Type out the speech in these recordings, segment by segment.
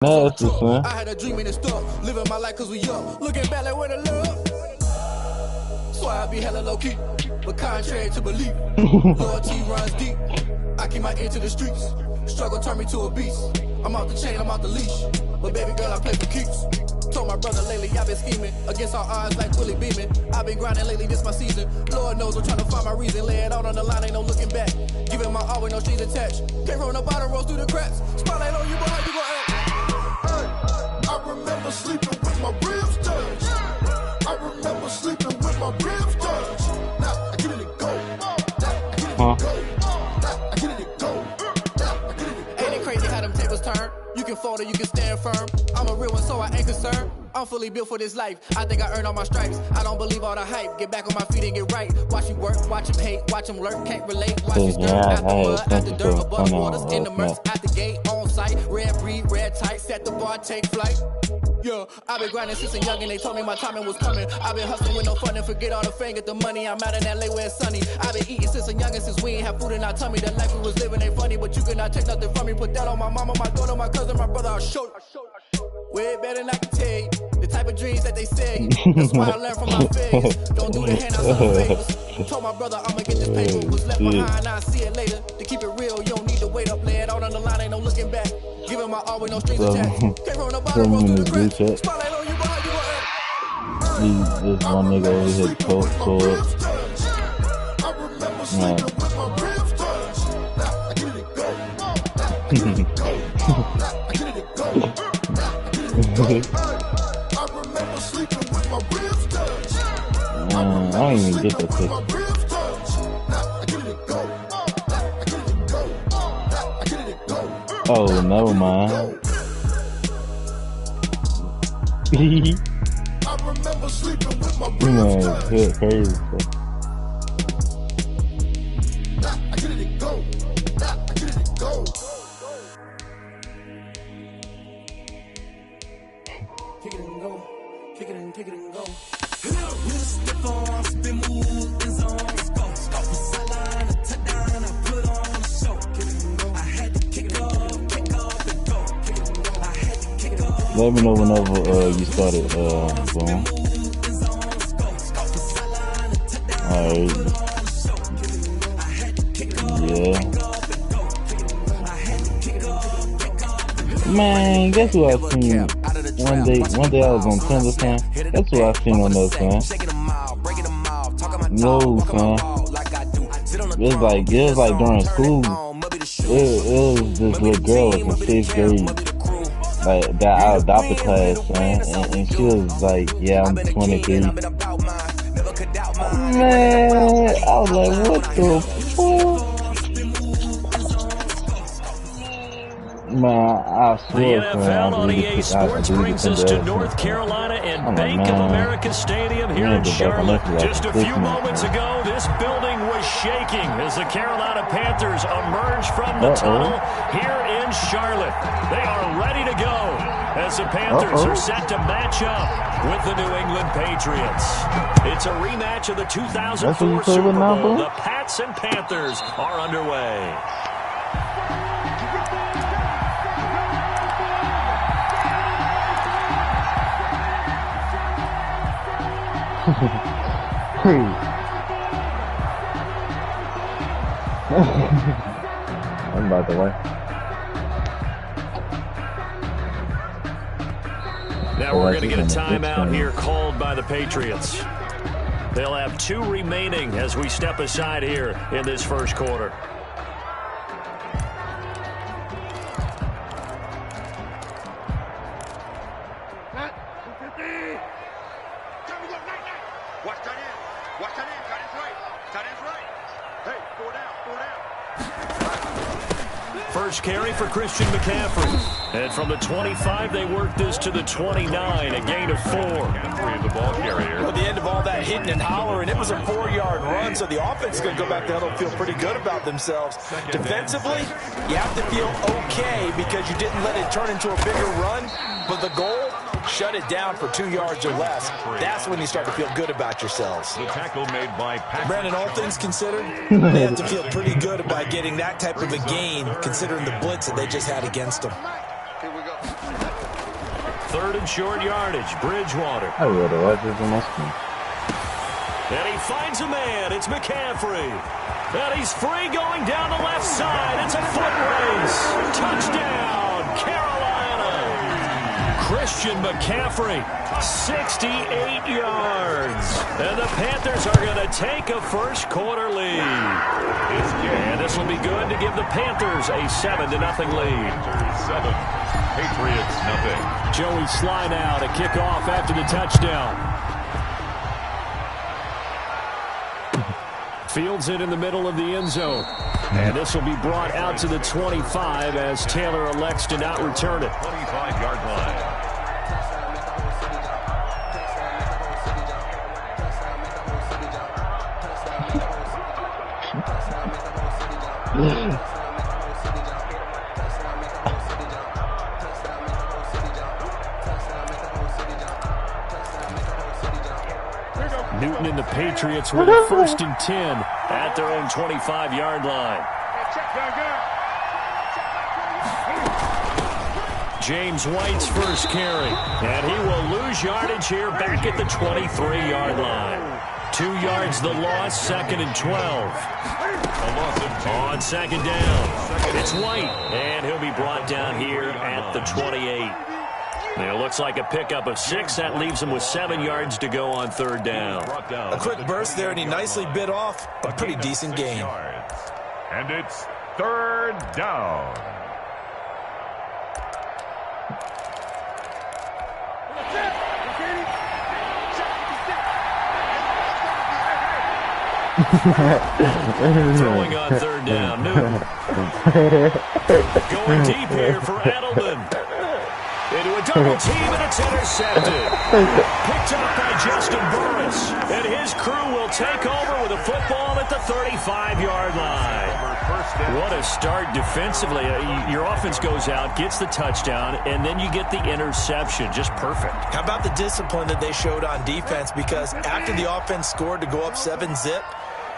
Nasty, son. I had a dream in the store, living my life cause we up. Looking back like where the love. So I be hella low key, but contrary to belief. Loyalty runs deep. I keep my ear to the streets. Struggle turned me to a beast. I'm out the chain, I'm out the leash. But baby girl, I play for keeps. Told my brother lately, I've been scheming against all odds like Willie Beeman. I've been grinding lately, this my season. Lord knows I'm trying to find my reason. Lay it out on the line, ain't no looking back. Giving my all with no strings attached. Can't roll no bottom, rolls through the cracks. Spotlight on you, boy, how you gon' act? I remember sleeping with my ribs touched. I remember sleeping with my ribs touched. Now I get it go. Now I get it go. Now I get it go. Now I get it go. Ain't it crazy how them tables turn? You can fold or you can stand firm. I'm a real one, so I ain't concerned. I'm fully built for this life. I think I earned all my stripes. I don't believe all the hype. Get back on my feet and get right. Watch you work, watch him hate, watch him lurk, can't relate. Watch you stir out the mud, out the dirt, above waters, in the murks, at the gate, on site. Red breed, red tight, set the bar, take flight. Yeah, I've been grinding since a young and they told me my timing was coming. I've been hustling with no fun and forget all the fame, get the money. I'm out in LA where it's sunny. I've been eating since a young and since we ain't have food in our tummy. The life we was living ain't funny, but you cannot take nothing from me. Put that on my mama, my daughter, my cousin, my brother, I'll show you. Way better than I can tell you. The type of dreams that they say. That's why I learned from my failures. Don't do the handouts on the favors. Told my brother I'ma get this paper. Was left behind, I'll see it later. To keep it real, you don't need to wait up. Lay it out on the line, ain't no looking back. Giving my all with no strings attached. Can't roll nobody, roll through the cracks. Spotlight on you, boy, you gon' This one nigga over here cold. I remember sleeping with my ribs touched. Now I get it go. Now I get it go. Now I get it go. Now I get it go. I remember sleeping with my ribs touched. I don't even get that shit. Oh, never mind. I remember sleeping with my ribs touched. Good, crazy. I get it go. I get it go. Kick it and go. Kick it and go. Let me know whenever you started, Boom. Alright. Yeah. Man, guess who I seen one day I was on Tinder, son. That's who I seen on that, son. No, son. It was like during school. It was this little girl in 6th grade. Like that I adopted class, man, and she was like, yeah, I'm 23. Man, I was like, what the fuck? Man, I swear, the NFL on EA Sports brings us to North Carolina and Bank of America Stadium here in Charlotte. Just a few moments ago, this building was shaking as the Carolina Panthers emerged from the tunnel here in Charlotte. They are ready to go as the Panthers are set to match up with the New England Patriots. It's a rematch of the 2004 Super Bowl. The Pats and Panthers are underway. I'm about to win. Now we're going to get a timeout here called by the Patriots. They'll have 2 remaining as we step aside here in this first quarter. First carry for Christian McCaffrey. And from the 25, they work this to the 29, a gain of 4. The ball carrier. At the end of all that hitting and hollering, it was a 4-yard run, so the offense is going to go back there and feel pretty good about themselves. Defensively, you have to feel okay because you didn't let it turn into a bigger run, but the goal, shut it down for 2 yards or less. That's when you start to feel good about yourselves. The tackle made by Patrick. Brandon, all things considered, they have to feel pretty good about getting that type of a gain, considering the blitz that they just had against them. Here we go. 3rd and short yardage. Bridgewater. I would have watched this on my screen. And he finds a man. It's McCaffrey. And he's free going down the left side. It's a foot race. Touchdown, Carolina. Christian McCaffrey, 68 yards. And the Panthers are going to take a first quarter lead. And this will be good to give the Panthers a 7-0 lead. 7, Patriots nothing. Joey Sly now to kick off after the touchdown. Fields it in the middle of the end zone. And this will be brought out to the 25 as Taylor elects to not return it. 25-yard line. Newton and the Patriots with a 1st and 10 at their own 25-yard line. James White's first carry, and he will lose yardage here back at the 23-yard line. 2 yards the loss, 2nd and 12. On 2nd down, it's White, and he'll be brought down here at the 28. It looks like a pickup of 6. That leaves him with 7 yards to go on 3rd down. A quick burst there, and he nicely bit off a pretty decent gain. And it's 3rd down. Throwing on 3rd down, Newton. Going deep here for Edelman. Into a double team, and it's intercepted. Picked up by Justin Burris. And his crew will take over with a football at the 35-yard line. What a start defensively. Your offense goes out, gets the touchdown, and then you get the interception. Just perfect. How about the discipline that they showed on defense? Because after the offense scored to go up 7-zip,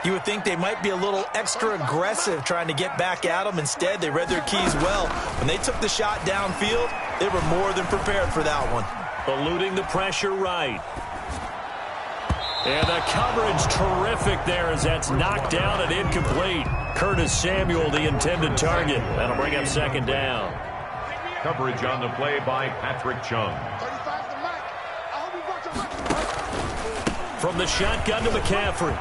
you would think they might be a little extra aggressive trying to get back at them. Instead, they read their keys well. When they took the shot downfield, they were more than prepared for that one. Eluding the pressure right. And the coverage terrific there as that's knocked down and incomplete. Curtis Samuel, the intended target. That'll bring up 2nd down. Coverage on the play by Patrick Chung. From the shotgun to McCaffrey.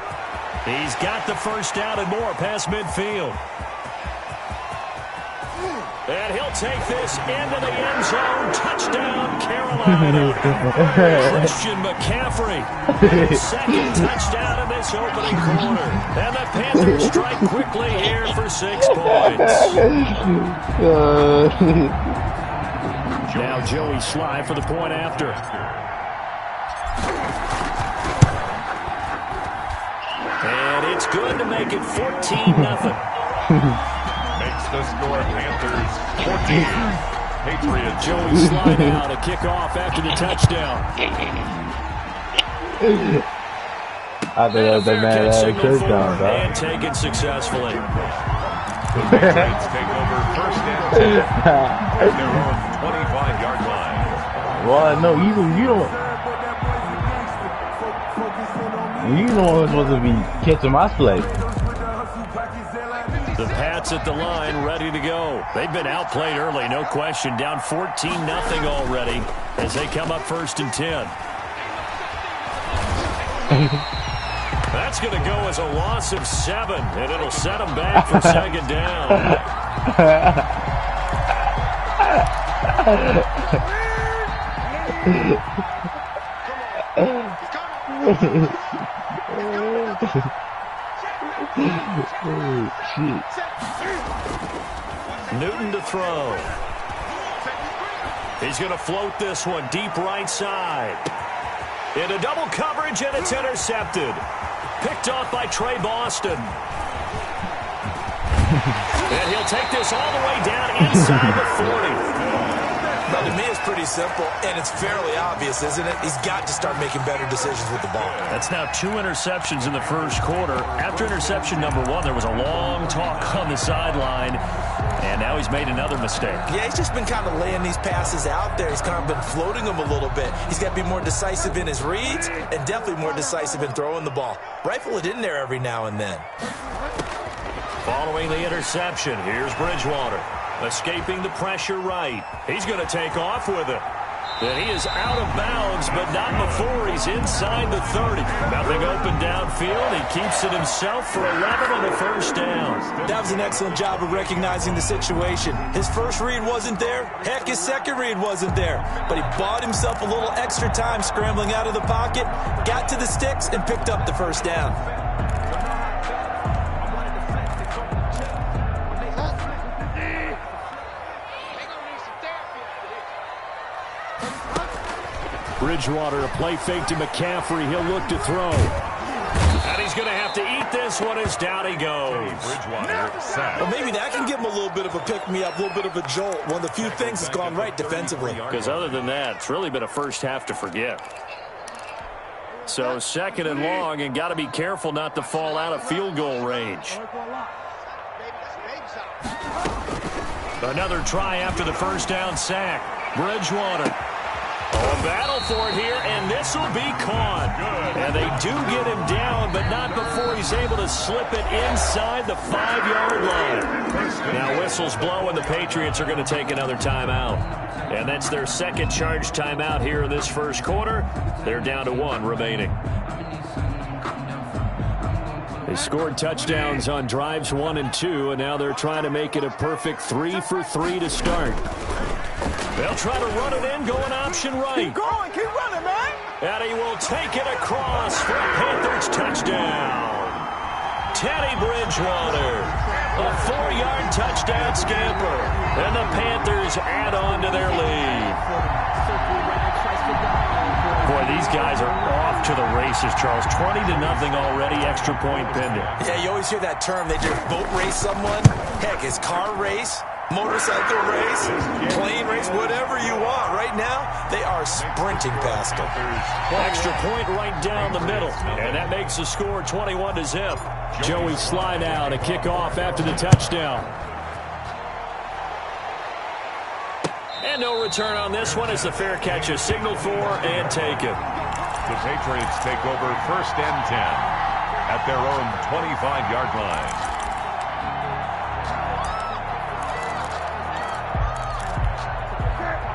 He's got the 1st down and more past midfield. And he'll take this into the end zone. Touchdown, Carolina. Christian McCaffrey. 2nd touchdown in this opening quarter. And the Panthers strike quickly here for 6 points. Now Joey Sly for the point after. And it's good to make it 14-0. Makes the score Panthers 14. Patriots. Joey Sly now to kick off after the touchdown. I think that was a man touchdown, dog. And taken successfully. The Patriots take over 1st and 10 at their own 25-yard line. Well, no, you don't. You know what's supposed to be catching my slate. The Pats at the line, ready to go. They've been outplayed early, no question. Down 14-0 already as they come up 1st and 10. That's going to go as a loss of 7, and it'll set them back for 2nd down. Newton to throw. He's going to float this one deep right side. Into double coverage, and it's intercepted. Picked off by Trey Boston. And he'll take this all the way down inside the 40. Well, to me, it's pretty simple, and it's fairly obvious, isn't it? He's got to start making better decisions with the ball. That's now 2 interceptions in the 1st quarter. After interception number 1, there was a long talk on the sideline And now he's made another mistake. Yeah, he's just been kind of laying these passes out there. He's kind of been floating them a little bit. He's got to be more decisive in his reads and definitely more decisive in throwing the ball. Rifle it in there every now and then. Following the interception, here's Bridgewater. Escaping the pressure right. He's going to take off with it. And he is out of bounds, but not before he's inside the 30. Nothing open downfield. He keeps it himself for 11 on the first down. That was an excellent job of recognizing the situation. His first read wasn't there. Heck, his second read wasn't there. But he bought himself a little extra time scrambling out of the pocket, got to the sticks, and picked up the first down. Bridgewater, a play fake to McCaffrey. He'll look to throw. And he's going to have to eat this one as down he goes. Well, maybe that can give him a little bit of a pick-me-up, a little bit of a jolt. One of the few things that's gone right defensively. Because other than that, it's really been a first half to forget. So second and long, and got to be careful not to fall out of field goal range. Another try after the first down sack. Bridgewater. A battle for it here, and this will be caught. And they do get him down, but not before he's able to slip it inside the 5-yard line. Now whistles blow, and the Patriots are going to take another timeout. And that's their second charge timeout here in this first quarter. They're down to 1 remaining. They scored touchdowns on drives 1 and 2, and now they're trying to make it a perfect 3 for 3 to start. They'll try to run it in, going option right. Keep going, keep running, man. And he will take it across for a Panthers touchdown. Teddy Bridgewater, a 4-yard touchdown scamper. And the Panthers add on to their lead. Boy, these guys are off to the races, Charles. 20-0 already, extra point pending. Yeah, you always hear that term. They just boat race someone. Heck, it's car race, motorcycle race, plane race, whatever you want. Right now, they are sprinting past them. Extra point right down the middle. And that makes the score 21-0. Joey slide out, a kickoff after the touchdown. And no return on this one as the fair catch is signaled for and taken. The Patriots take over first and 10 at their own 25-yard line.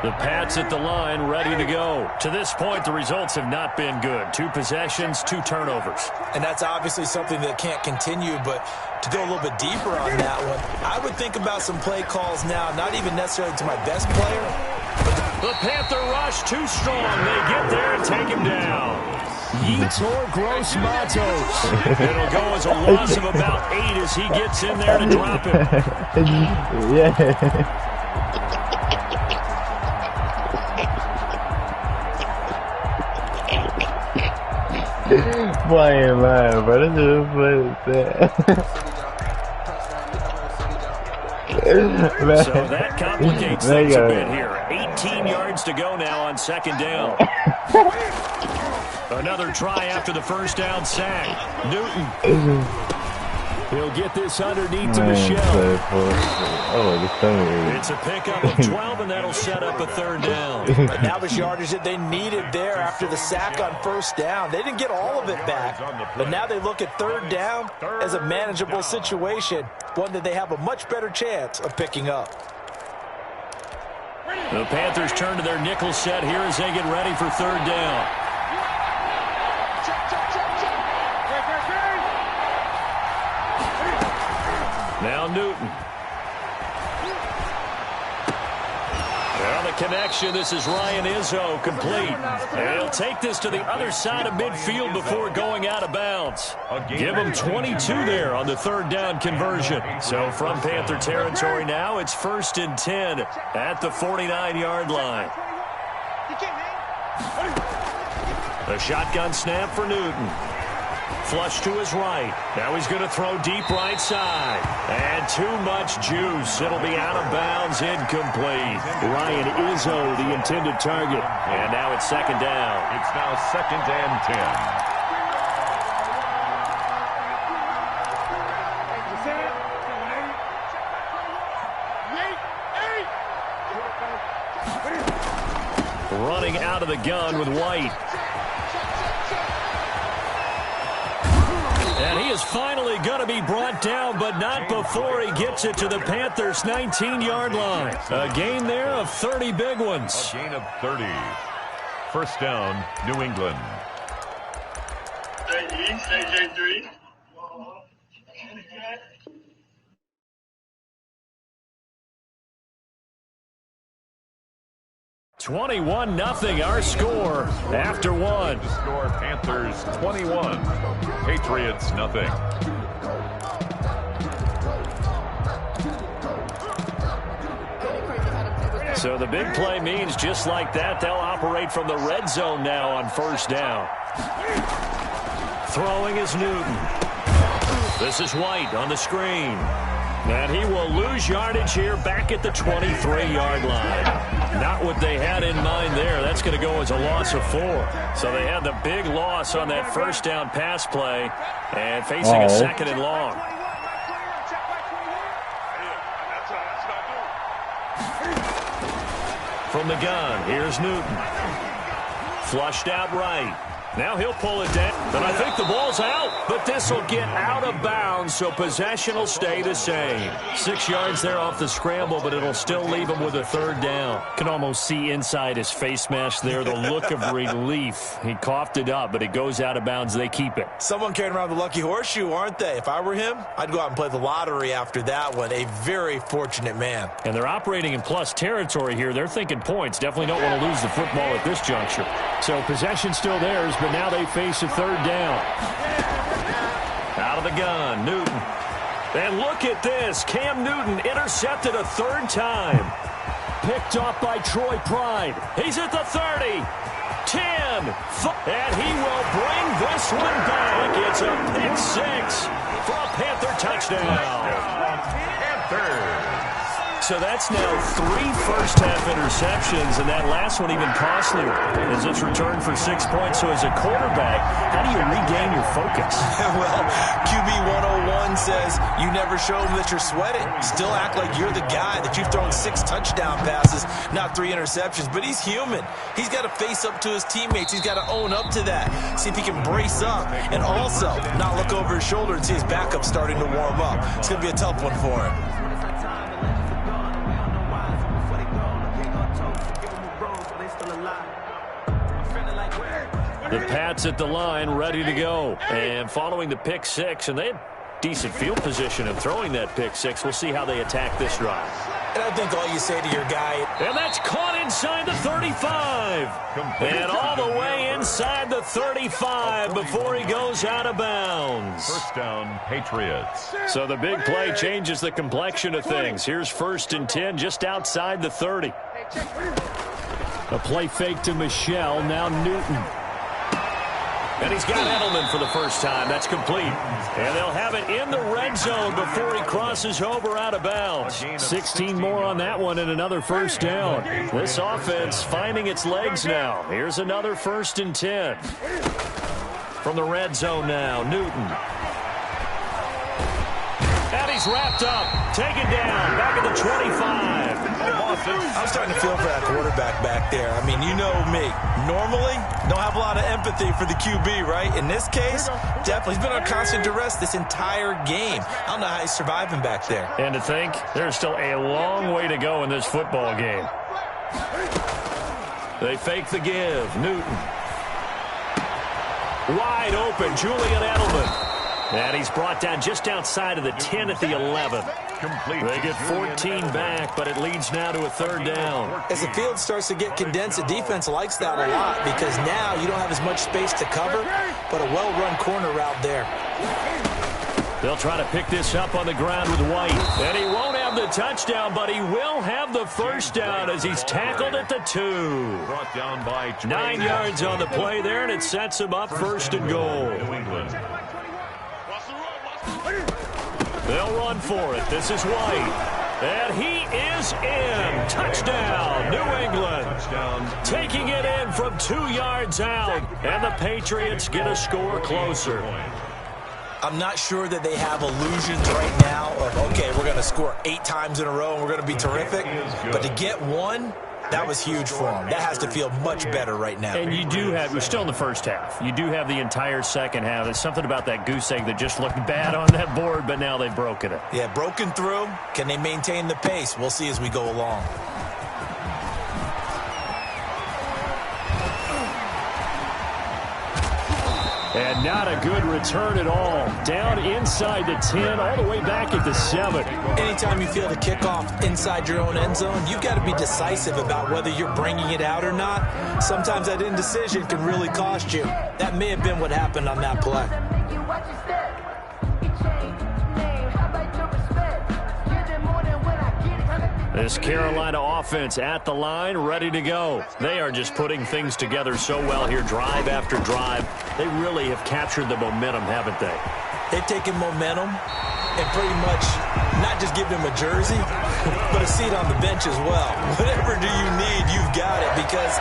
The Pats at the line, ready to go. To this point, the results have not been good. 2 possessions, 2 turnovers. And that's obviously something that can't continue, but to go a little bit deeper on that one, I would think about some play calls now, not even necessarily to my best player. The Panther rush too strong. They get there and take him down. Yeats or Gross Matos. It'll go as a loss of about 8 as he gets in there to drop him. Yeah. Playing live, but it's just So that complicates things a bit here. 18 yards to go now on second down. Another try after the first down sack. Newton. He'll get this underneath to Michelle. It's a pickup of 12, and that'll set up a third down. But that was yardage that they needed there after the sack on first down. They didn't get all of it back, but now they look at third down as a manageable situation, one that they have a much better chance of picking up. The Panthers turn to their nickel set here as they get ready for third down. Now Newton. Well, the connection, this is Ryan Izzo, complete. And he'll take this to the other side of midfield before going out of bounds. Give him 22 there on the third down conversion. So from Panther territory now, it's 1st and 10 at the 49-yard line. A shotgun snap for Newton. Flush to his right. Now he's going to throw deep right side. And too much juice. It'll be out of bounds, incomplete. Ryan Izzo, the intended target. And now it's second down. It's now 2nd and 10. running out of the gun with White. And he is finally going to be brought down, but not before he gets it to the Panthers' 19-yard line. A gain there of 30 big ones. A gain of 30. First down, New England. AJ3. 21-0 our score after one. The score, Panthers 21, Patriots nothing. So the big play means just like that, they'll operate from the red zone now on first down. Throwing is Newton. This is White on the screen. And he will lose yardage here back at the 23-yard line. Not what they had in mind there. That's going to go as a loss of 4. So they had the big loss on that first down pass play and facing a second and long. From the gun, here's Newton. Flushed out right. Now he'll pull it down, and I think the ball's out, but this will get out of bounds, so possession will stay the same. 6 yards there off the scramble, but it'll still leave him with a third down. Can almost see inside his face mask there the look of relief. He coughed it up, but it goes out of bounds. They keep it. Someone carrying around the lucky horseshoe, aren't they? If I were him, I'd go out and play the lottery after that one. A very fortunate man. And they're operating in plus territory here. They're thinking points. Definitely don't want to lose the football at this juncture. So possession still theirs, but now they face a third down. Out of the gun, Newton. And look at this. Cam Newton intercepted a third time. Picked off by Troy Pride. He's at the 30. 10. And he will bring this one back. It's a pick 6 for a Panther touchdown. Panthers. So that's now 3 first-half interceptions, and that last one even costlier as it's returned for 6 points. So as a quarterback, how do you regain your focus? Well, QB 101 says you never show them that you're sweating. Still act like you're the guy, that you've thrown 6 touchdown passes, not 3 interceptions. But he's human. He's got to face up to his teammates. He's got to own up to that. See if he can brace up and also not look over his shoulder and see his backup starting to warm up. It's going to be a tough one for him. The Pats at the line, ready to go. And following the pick 6, and they had decent field position of throwing that pick 6. We'll see how they attack this drive. And I think all you say to your guy... And that's caught inside the 35. And all the way inside the 35 before he goes out of bounds. First down, Patriots. So the big play changes the complexion of things. Here's 1st and 10 just outside the 30. A play fake to Michelle, now Newton. And he's got Edelman for the first time. That's complete. And they'll have it in the red zone before he crosses over out of bounds. 16 more on that one and another first down. This offense finding its legs now. Here's another 1st and 10. From the red zone now, Newton. And he's wrapped up. Taken down. Back at the 25. I'm starting to feel for that quarterback back there. I mean, you know me. Normally, don't have a lot of empathy for the QB, right? In this case, definitely. He's been on constant duress this entire game. I don't know how he's surviving back there. And to think, there's still a long way to go in this football game. They fake the give. Newton. Wide open. Julian Edelman. And he's brought down just outside of the 10 at the 11. They get 14 back, but it leads now to a third down. As the field starts to get condensed, the defense likes that a lot because now you don't have as much space to cover, but a well-run corner route there. They'll try to pick this up on the ground with White. And he won't have the touchdown, but he will have the first down as he's tackled at the 2. Brought down by 9 yards on the play there, and it sets him up 1st and goal. New England. They'll run for it. This is White. And he is in. Touchdown, New England. Touchdown. Taking it in from 2 yards out. And the Patriots get a score closer. I'm not sure that they have illusions right now of, okay, we're going to score 8 times in a row and we're going to be terrific. But to get one, That was huge for him. That has to feel much better right now. And you do have, we're still in the first half. You do have the entire second half. There's something about that goose egg that just looked bad on that board, but now they've broken it. Yeah, broken through. Can they maintain the pace? We'll see as we go along. And not a good return at all. Down inside the 10, all the way back at the 7. Anytime you feel the kickoff inside your own end zone, you've got to be decisive about whether you're bringing it out or not. Sometimes that indecision can really cost you. That may have been what happened on that play. This Carolina offense at the line, ready to go. They are just putting things together so well here, drive after drive. They really have captured the momentum, haven't they? They've taken momentum and pretty much not just given him a jersey, but a seat on the bench as well. Whatever do you need, you've got it, because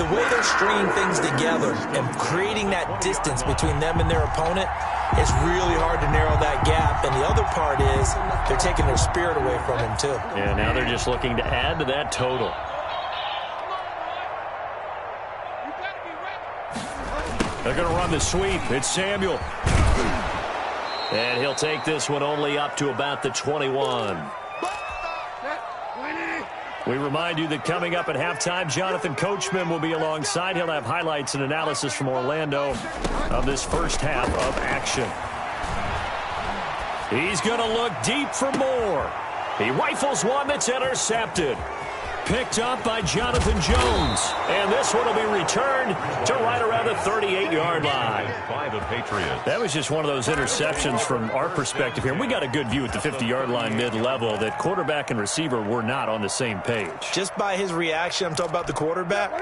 the way they're stringing things together and creating that distance between them and their opponent, it's really hard to narrow that gap. And the other part is they're taking their spirit away from him, too. Yeah, now they're just looking to add to that total. They're going to run the sweep. It's Samuel. And he'll take this one only up to about the 21. We remind you that coming up at halftime, Jonathan Coachman will be alongside. He'll have highlights and analysis from Orlando of this first half of action. He's going to look deep for more. He rifles one that's intercepted. Picked up by Jonathan Jones. And this one will be returned to right around the 38-yard line. By the Patriots. That was just one of those interceptions from our perspective here. We got a good view at the 50-yard line mid-level that quarterback and receiver were not on the same page. Just by his reaction, I'm talking about the quarterback,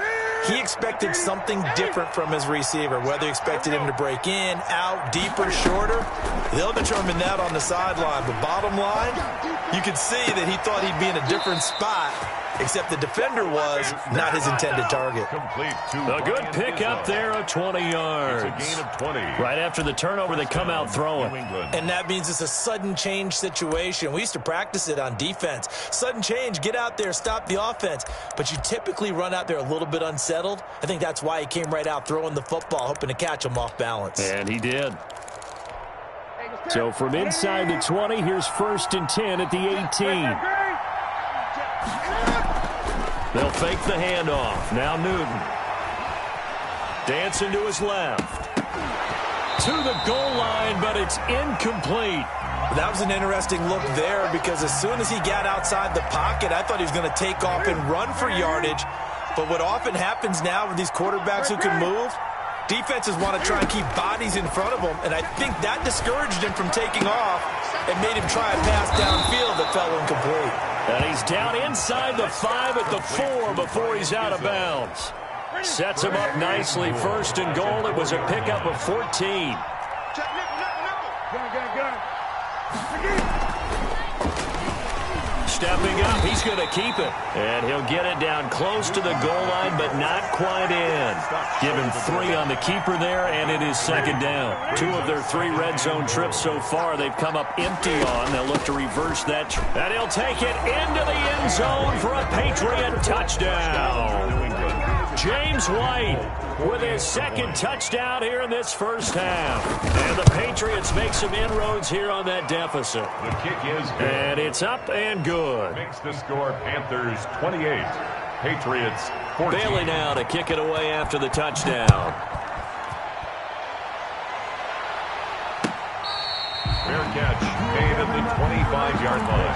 he expected something different from his receiver, whether he expected him to break in, out, deeper, shorter. They'll determine that on the sideline. But bottom line, you could see that he thought he'd be in a different spot, except the defender was not his intended target. A good pick up there of 20 yards. It's a gain of 20. Right after the turnover, they come out throwing. And that means it's a sudden change situation. We used to practice it on defense. Sudden change, get out there, stop the offense. But you typically run out there a little bit unsettled. I think that's why he came right out throwing the football, hoping to catch him off balance. And he did. So from inside the 20, here's 1st and 10 at the 18. They'll fake the handoff. Now Newton. Dancing to his left. To the goal line, but it's incomplete. That was an interesting look there, because as soon as he got outside the pocket, I thought he was going to take off and run for yardage. But what often happens now with these quarterbacks who can move, defenses want to try and keep bodies in front of them, and I think that discouraged him from taking off and made him try a pass downfield that fell incomplete. And he's down inside the 5 at the 4 before he's out of bounds. Sets him up nicely. 1st and goal. It was a pickup of 14. Stepping up, he's going to keep it. And he'll get it down close to the goal line, but not quite in. Give him 3 on the keeper there, and it is 2nd down. 2 of their 3 red zone trips so far, they've come up empty on. They'll look to reverse that. And he'll take it into the end zone for a Patriot touchdown. James White with his 2nd touchdown here in this first half. And the Patriots make some inroads here on that deficit. The kick is good. And it's up and good. Makes the score Panthers 28, Patriots 14. Bailey now to kick it away after the touchdown. Fair catch made at the 25-yard line.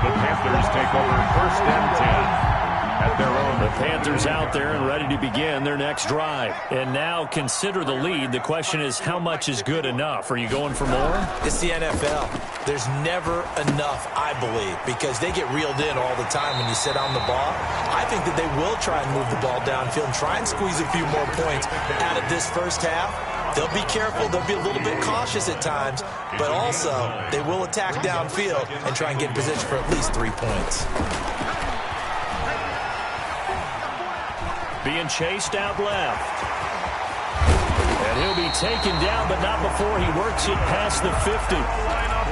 The Panthers take over 1st and 10. At their own. The Panthers out there and ready to begin their next drive. And now consider the lead. The question is, how much is good enough? Are you going for more? It's the NFL. There's never enough, I believe, because they get reeled in all the time when you sit on the ball. I think that they will try and move the ball downfield and try and squeeze a few more points out of this first half. They'll be careful. They'll be a little bit cautious at times, but also they will attack downfield and try and get in position for at least 3 points. Being chased out left. And he'll be taken down, but not before he works it past the 50.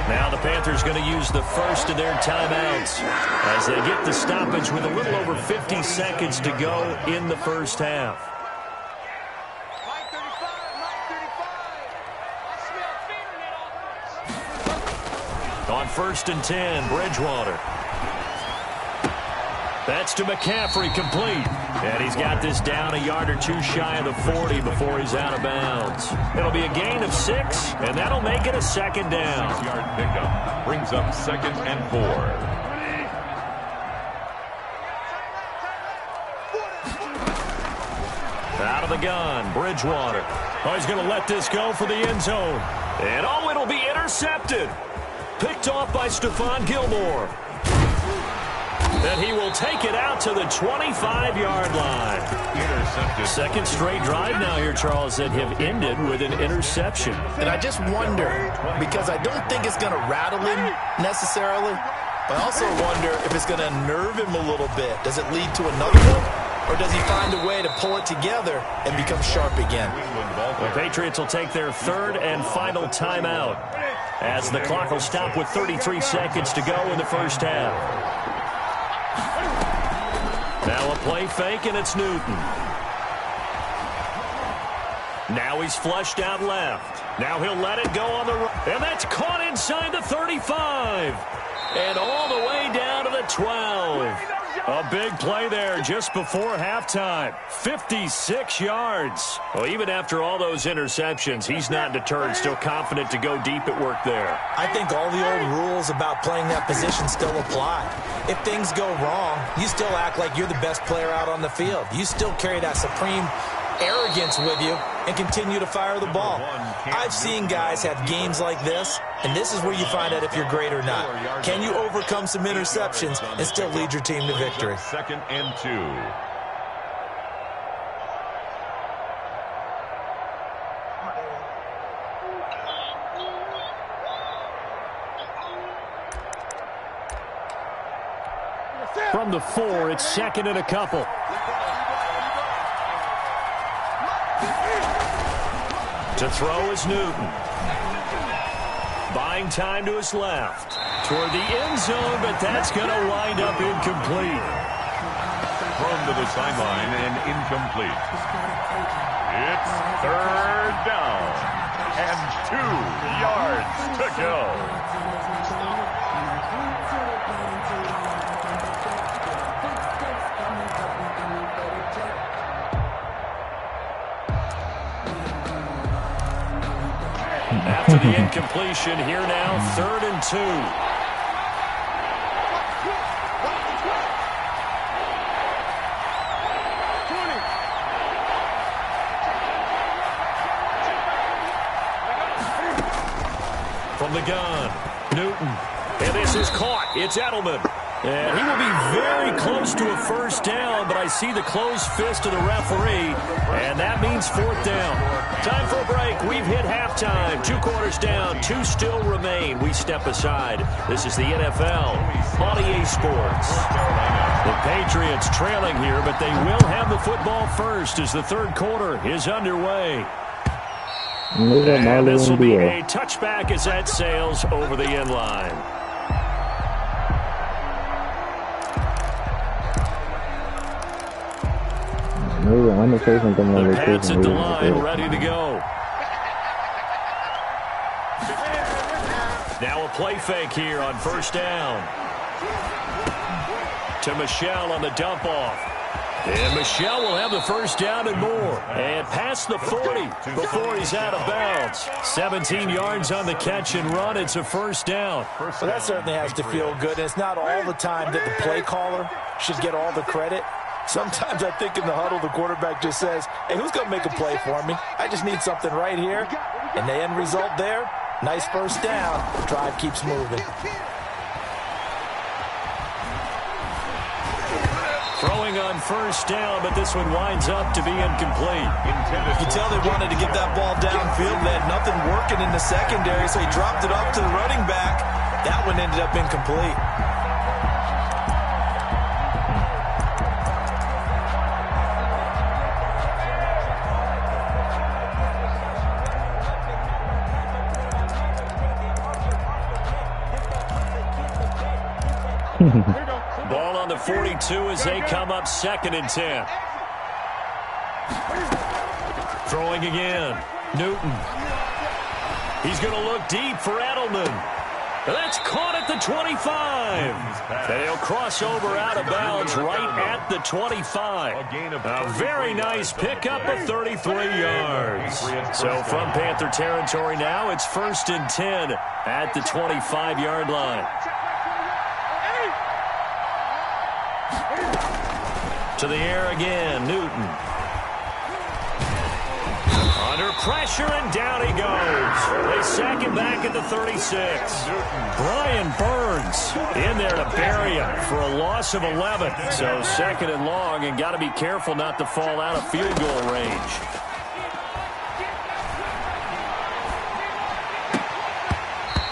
Now the Panthers going to use the first of their timeouts as they get the stoppage with a little over 50 seconds to go in the first half. On 1st and 10, Bridgewater. That's to McCaffrey, complete. And he's got this down a yard or two shy of the 40 before he's out of bounds. It'll be a gain of 6, and that'll make it a second down. 6-yard pickup brings up 2nd and 4. Out of the gun, Bridgewater. Oh, he's going to let this go for the end zone. And oh, it'll be intercepted. Picked off by Stephon Gilmore. And he will take it out to the 25-yard line. Intercepted. Second straight drive now here, Charles, that have ended with an interception. And I just wonder, because I don't think it's going to rattle him necessarily, but I also wonder if it's going to nerve him a little bit. Does it lead to another one? Or does he find a way to pull it together and become sharp again? The Patriots will take their third and final timeout as the clock will stop with 33 seconds to go in the first half. Now a play fake, and it's Newton. Now he's flushed out left. Now he'll let it go on the right. And that's caught inside the 35. And all the way down to the 12. A big play there just before halftime. 56 yards. Well, even after all those interceptions, he's not deterred, still confident to go deep at work there. I think all the old rules about playing that position still apply. If things go wrong, you still act like you're the best player out on the field. You still carry that supreme arrogance with you and continue to fire the ball. I've seen guys have games like this, and this is where you find out if you're great or not. Can you overcome some interceptions and still lead your team to victory? 2nd and 2. From the 4, it's 2nd and a couple. To throw is Newton. Buying time to his left. Toward the end zone, but that's going to wind up incomplete. Thrown to the sideline and incomplete. It's 3rd down and 2 yards to go. After the incompletion, here now, 3rd and 2. From the gun, Newton. And this is caught. It's Edelman. And he will be very close to a first down, but I see the closed fist of the referee, and that means 4th down. Time for a break. We've hit halftime. 2 quarters down. 2 still remain. We step aside. This is the NFL on EA Sports. The Patriots trailing here, but they will have the football first as the 3rd quarter is underway. And this will be a touchback as that sails over the end line. The Pats at the line, ready to go. Now a play fake here on 1st down. To Michel on the dump off. And Michel will have the first down and more. And past the 40 before he's out of bounds. 17 yards on the catch and run. It's a first down. Well, that certainly has to feel good. And it's not all the time that the play caller should get all the credit. Sometimes I think in the huddle, the quarterback just says, hey, who's going to make a play for me? I just need something right here. And the end result there, nice first down. The drive keeps moving. Throwing on first down, but this one winds up to be incomplete. You can tell they wanted to get that ball downfield. They had nothing working in the secondary, so he dropped it off to the running back. That one ended up incomplete. Ball on the 42 as they come up 2nd and 10. Throwing again. Newton. He's going to look deep for Edelman. That's caught at the 25. And he'll cross over out of bounds right at the 25. A very nice pickup of 33 yards. So from Panther territory now, it's 1st and 10 at the 25-yard line. To the air again, Newton. Under pressure, and down he goes. They sack him back at the 36. Brian Burns in there to bury him for a loss of 11. So 2nd and long, and got to be careful not to fall out of field goal range.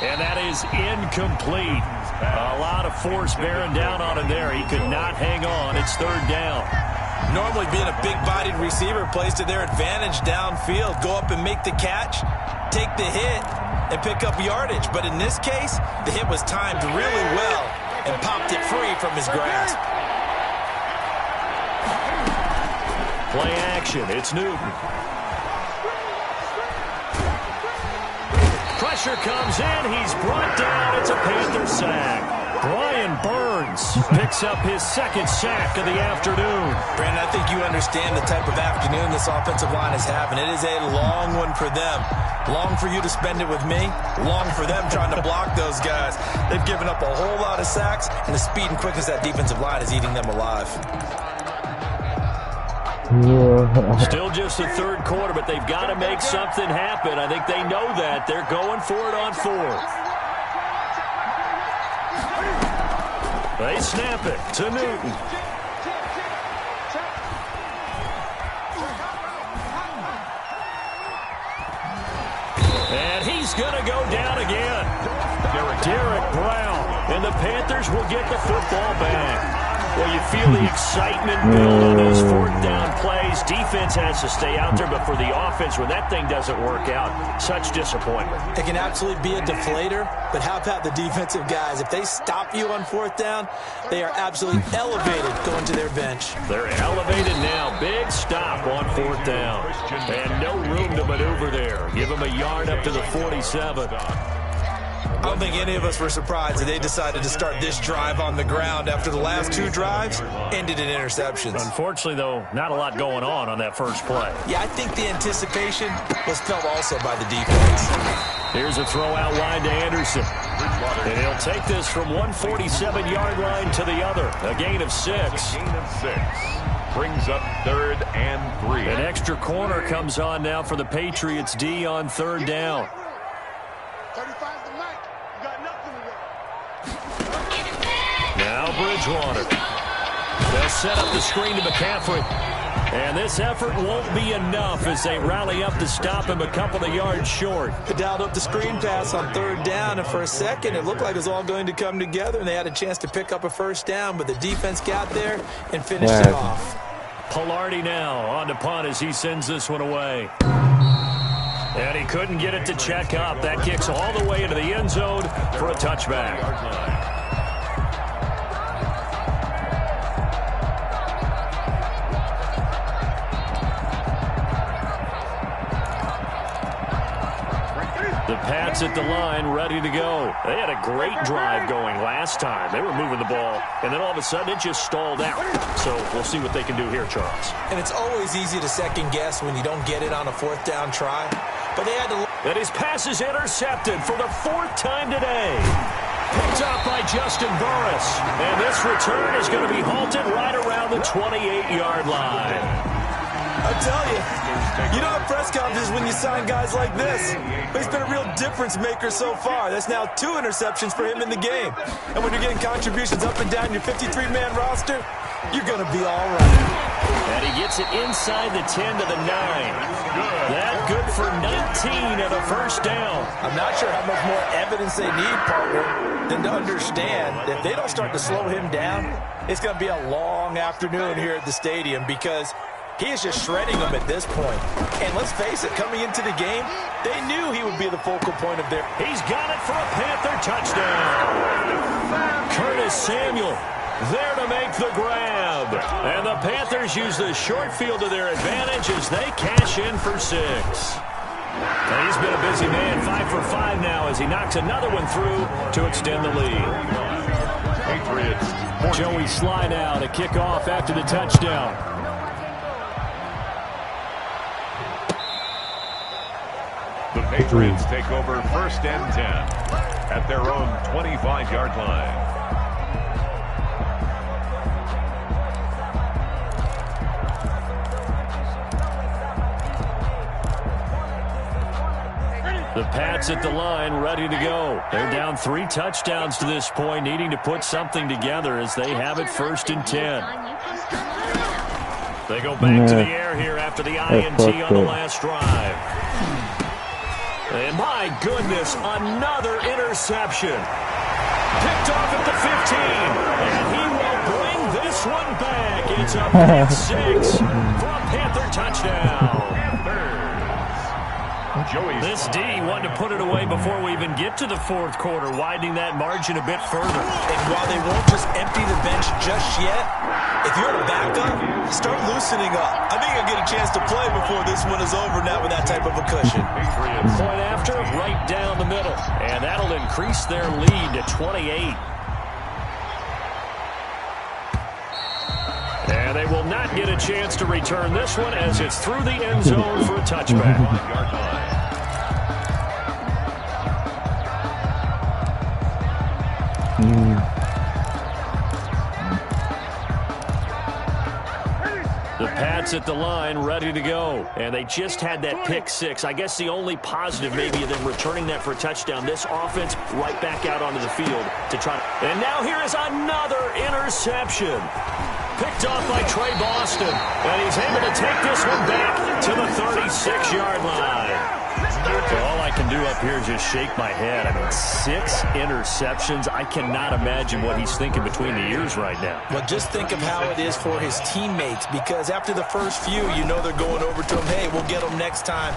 And that is incomplete. A lot of force bearing down on him there. He could not hang on. It's 3rd down. Normally being a big-bodied receiver plays to their advantage downfield. Go up and make the catch, take the hit, and pick up yardage. But in this case, the hit was timed really well and popped it free from his grasp. Play action. It's Newton. Pressure comes in. He's brought down. It's a Panther sack. Brian Burns picks up his 2nd sack of the afternoon. Brandon, I think you understand the type of afternoon this offensive line is having. It is a long one for them. Long for you to spend it with me. Long for them trying to block those guys. They've given up a whole lot of sacks, and the speed and quickness of that defensive line is eating them alive. Still just the 3rd quarter, but they've got to make something happen. I think they know that. They're going for it on 4th. They snap it to Newton. And he's going to go down again. Derek Brown. And the Panthers will get the football back. Well, you feel the excitement build on those 4th down plays. Defense has to stay out there, but for the offense, when that thing doesn't work out, such disappointment. It can absolutely be a deflator, but how about the defensive guys? If they stop you on 4th down, they are absolutely elevated going to their bench. They're elevated now. Big stop on 4th down. And no room to maneuver there. Give them a yard up to the 47. I don't think any of us were surprised that they decided to start this drive on the ground after the last 2 drives ended in interceptions. Unfortunately, though, not a lot going on that first play. Yeah, I think the anticipation was felt also by the defense. Here's a throw out wide to Anderson. And he'll take this from 147-yard line to the other. A gain of 6. Brings up 3rd and 3. An extra corner comes on now for the Patriots D on 3rd down. Now Bridgewater. They'll set up the screen to McCaffrey. And this effort won't be enough as they rally up to stop him a couple of yards short. They dialed up the screen pass on 3rd down, and for a second it looked like it was all going to come together, and they had a chance to pick up a 1st down, but the defense got there and finished it off. Pilardi now on to punt as he sends this one away. And he couldn't get it to check up. That kicks all the way into the end zone for a touchback. The Pats at the line, ready to go. They had a great drive going last time. They were moving the ball, and then all of a sudden it just stalled out. So we'll see what they can do here, Charles. And it's always easy to second guess when you don't get it on a 4th down try. But they had to... And his pass is intercepted for the 4th time today. Picked up by Justin Burris. And this return is going to be halted right around the 28-yard line. I'll tell you, you don't have press conferences when you sign guys like this. But he's been a real difference maker so far. That's now 2 interceptions for him in the game. And when you're getting contributions up and down your 53-man roster, you're going to be all right. And he gets it inside the 10 to the 9. That good for 19 and a 1st down. I'm not sure how much more evidence they need, partner, than to understand that if they don't start to slow him down, it's going to be a long afternoon here at the stadium because he is just shredding them at this point. And let's face it, coming into the game, they knew he would be the focal point of their... He's got it for a Panther touchdown. Curtis Curtis Samuel there to make the grab. And the Panthers use the short field to their advantage as they cash in for 6. And he's been a busy man, 5 for 5 now as he knocks another one through to extend the lead. Patriots. Joey slide out, a kickoff after the touchdown. The Patriots take over 1st and 10 at their own 25-yard line. The Pats at the line, ready to go. They're down 3 touchdowns to this point, needing to put something together as they have it 1st and 10. They go back to the air here after the INT on the last drive. And my goodness, another interception. Picked off at the 15, and he will bring this one back. It's a pick 6 for a Panther touchdown. This D wanted to put it away before we even get to the 4th quarter, widening that margin a bit further. And while they won't just empty the bench just yet, if you're a backup, start loosening up. I think you'll get a chance to play before this one is over, not with that type of a cushion. Point after, right down the middle. And that'll increase their lead to 28. And they will not get a chance to return this one as it's through the end zone for a touchback. The Pats at the line, ready to go. And they just had that pick 6. I guess the only positive maybe of them returning that for a touchdown. This offense right back out onto the field to try to... And now here is another interception. Picked off by Trey Boston. And he's able to take this one back to the 36-yard line. So all I can do up here is just shake my head. I mean, 6 interceptions. I cannot imagine what he's thinking between the ears right now. Well, just think of how it is for his teammates, because after the first few, you know they're going over to him, hey, we'll get them next time.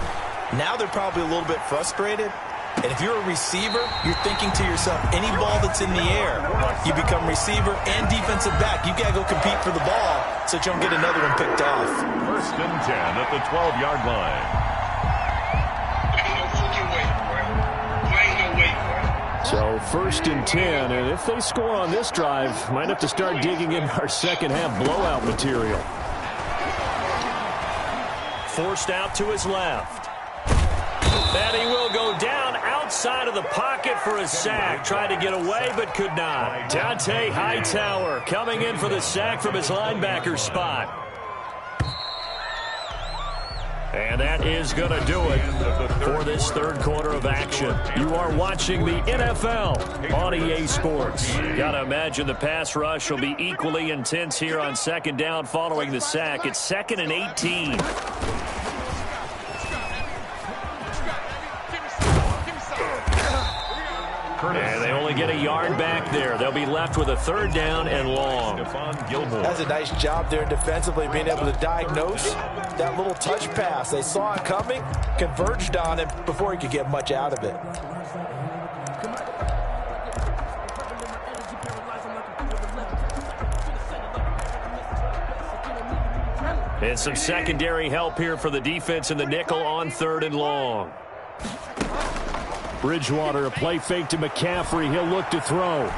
Now they're probably a little bit frustrated. And if you're a receiver, you're thinking to yourself, any ball that's in the air, you become receiver and defensive back. You got to go compete for the ball so that you don't get another one picked off. 1st and 10 at the 12-yard line. So 1st and 10, and if they score on this drive, might have to start digging in our second half blowout material. Forced out to his left. And he will go down outside of the pocket for a sack. Tried to get away, but could not. Dante Hightower coming in for the sack from his linebacker spot. And that is going to do it for this 3rd quarter of action. You are watching the NFL on EA Sports. Got to imagine the pass rush will be equally intense here on 2nd down following the sack. It's 2nd and 18. And they only get a yard back there. They'll be left with a 3rd down and long. That's a nice job there defensively, being able to diagnose that little touch pass. They saw it coming, converged on it before he could get much out of it. And some secondary help here for the defense in the nickel on 3rd and long. Bridgewater, a play fake to McCaffrey. He'll look to throw.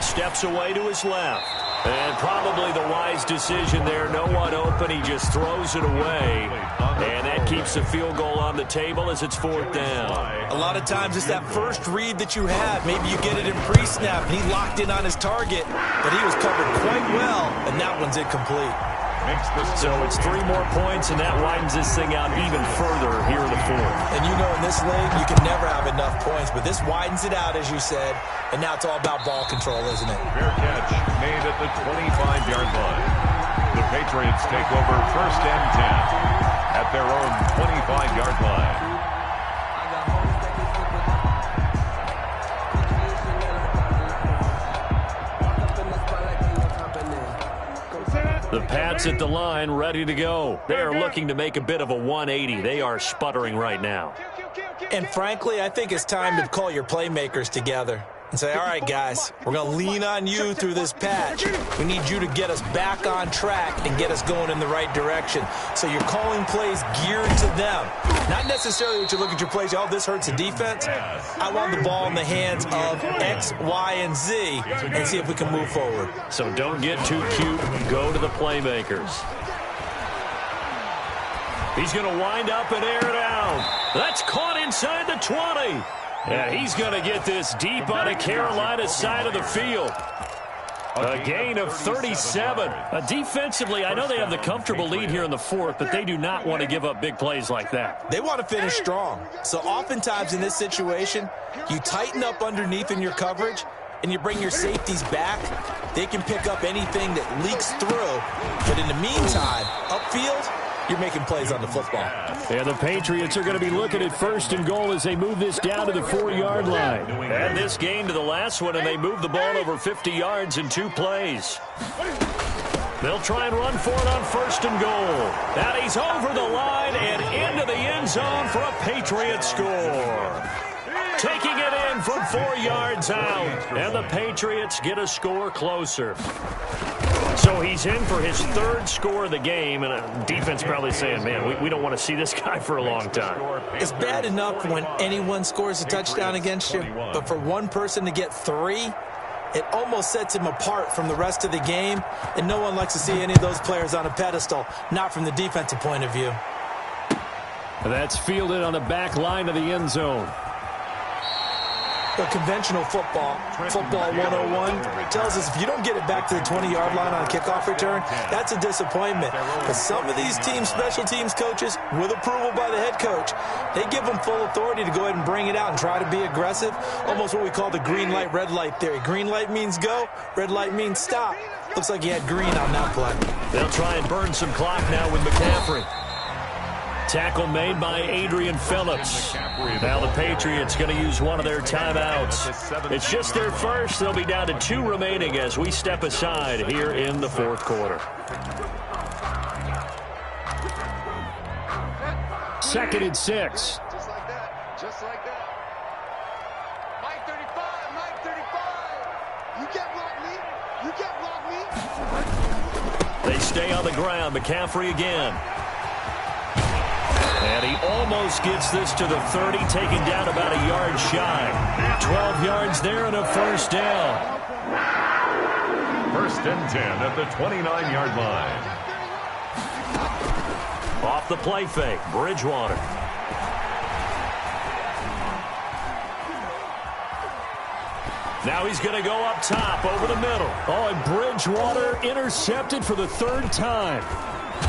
Steps away to his left. And probably the wise decision there. No one open. He just throws it away. And that keeps the field goal on the table as it's 4th down. A lot of times it's that first read that you have. Maybe you get it in pre-snap, and he locked in on his target, but he was covered quite well, and that one's incomplete. So it's 3 more points, and that widens this thing out even further here in the 4th. And you know in this league, you can never have enough points, but this widens it out, as you said, and now it's all about ball control, isn't it? Fair catch made at the 25-yard line. The Patriots take over 1st and 10 at their own 25-yard line. The Pats at the line, ready to go. They are looking to make a bit of a 180. They are sputtering right now. And frankly, I think it's time to call your playmakers together. and say, all right, guys, we're going to lean on you through this patch. We need you to get us back on track and get us going in the right direction. So you're calling plays geared to them. Not necessarily that you look at your plays, oh, this hurts the defense. I want the ball in the hands of X, Y, and Z and see if we can move forward. So don't get too cute. Go to the playmakers. He's going to wind up and air it out. That's caught inside the 20. And he's going to get this deep on the Carolina side of the field. A gain of 37. Defensively, I know they have the comfortable lead here in the fourth, but they do not want to give up big plays like that. They want to finish strong. So oftentimes in this situation, you tighten up underneath in your coverage, and you bring your safeties back. They can pick up anything that leaks through. But in the meantime, upfield, you're making plays on the football. And the Patriots are going to be looking at 1st and goal as they move this down to the 4-yard line. And this gain to the last one, and they move the ball over 50 yards in 2 plays. They'll try and run for it on 1st and goal. And he's over the line and into the end zone for a Patriots score. Taking it in from 4 yards out. And the Patriots get a score closer. So he's in for his 3rd score of the game, and defense probably saying, man, we don't want to see this guy for a long time. It's bad enough when anyone scores a touchdown against you, but for one person to get 3, it almost sets him apart from the rest of the game, and no one likes to see any of those players on a pedestal, not from the defensive point of view. That's fielded on the back line of the end zone. The conventional football 101, tells us if you don't get it back to the 20-yard line on a kickoff return, that's a disappointment. But some of these teams, special teams coaches, with approval by the head coach, they give them full authority to go ahead and bring it out and try to be aggressive, almost what we call the green light, red light theory. Green light means go, red light means stop. Looks like he had green on that play. They'll try and burn some clock now with McCaffrey. Tackle made by Adrian Phillips. Now the Patriots going to use one of their timeouts. It's just their first. They'll be down to 2 remaining as we step aside here in the 4th quarter. 2nd and 6. Just like that. Just like that. Mike 35. Mike 35. You can't block me. They stay on the ground. McCaffrey again. And he almost gets this to the 30, taken down about a yard shy. 12 yards there and a 1st down. 1st and 10 at the 29-yard line. Off the play fake, Bridgewater. Now he's going to go up top over the middle. Oh, and Bridgewater intercepted for the 3rd time.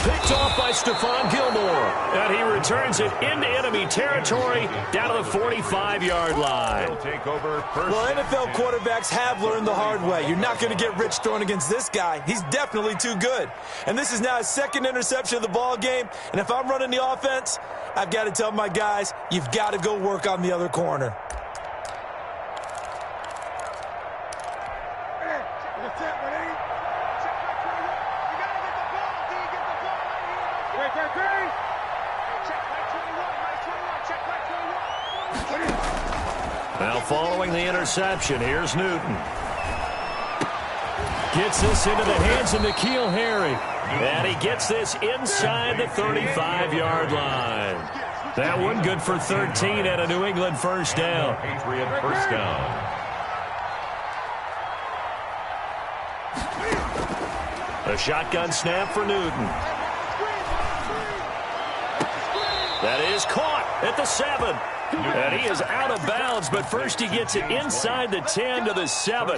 Picked off by Stephon Gilmore. And he returns it into enemy territory down to the 45-yard line. Well, NFL quarterbacks have learned the hard way. You're not going to get rich throwing against this guy. He's definitely too good. And this is now his 2nd interception of the ball game. And if I'm running the offense, I've got to tell my guys, you've got to go work on the other corner. Now following the interception, here's Newton. Gets this into the hands of N'Keal Harry. And he gets this inside the 35-yard line. That one good for 13 at a New England 1st down. Patriot 1st down. A shotgun snap for Newton. That is caught at the 7. And he is out of bounds, but first he gets it inside the 10 to the 7.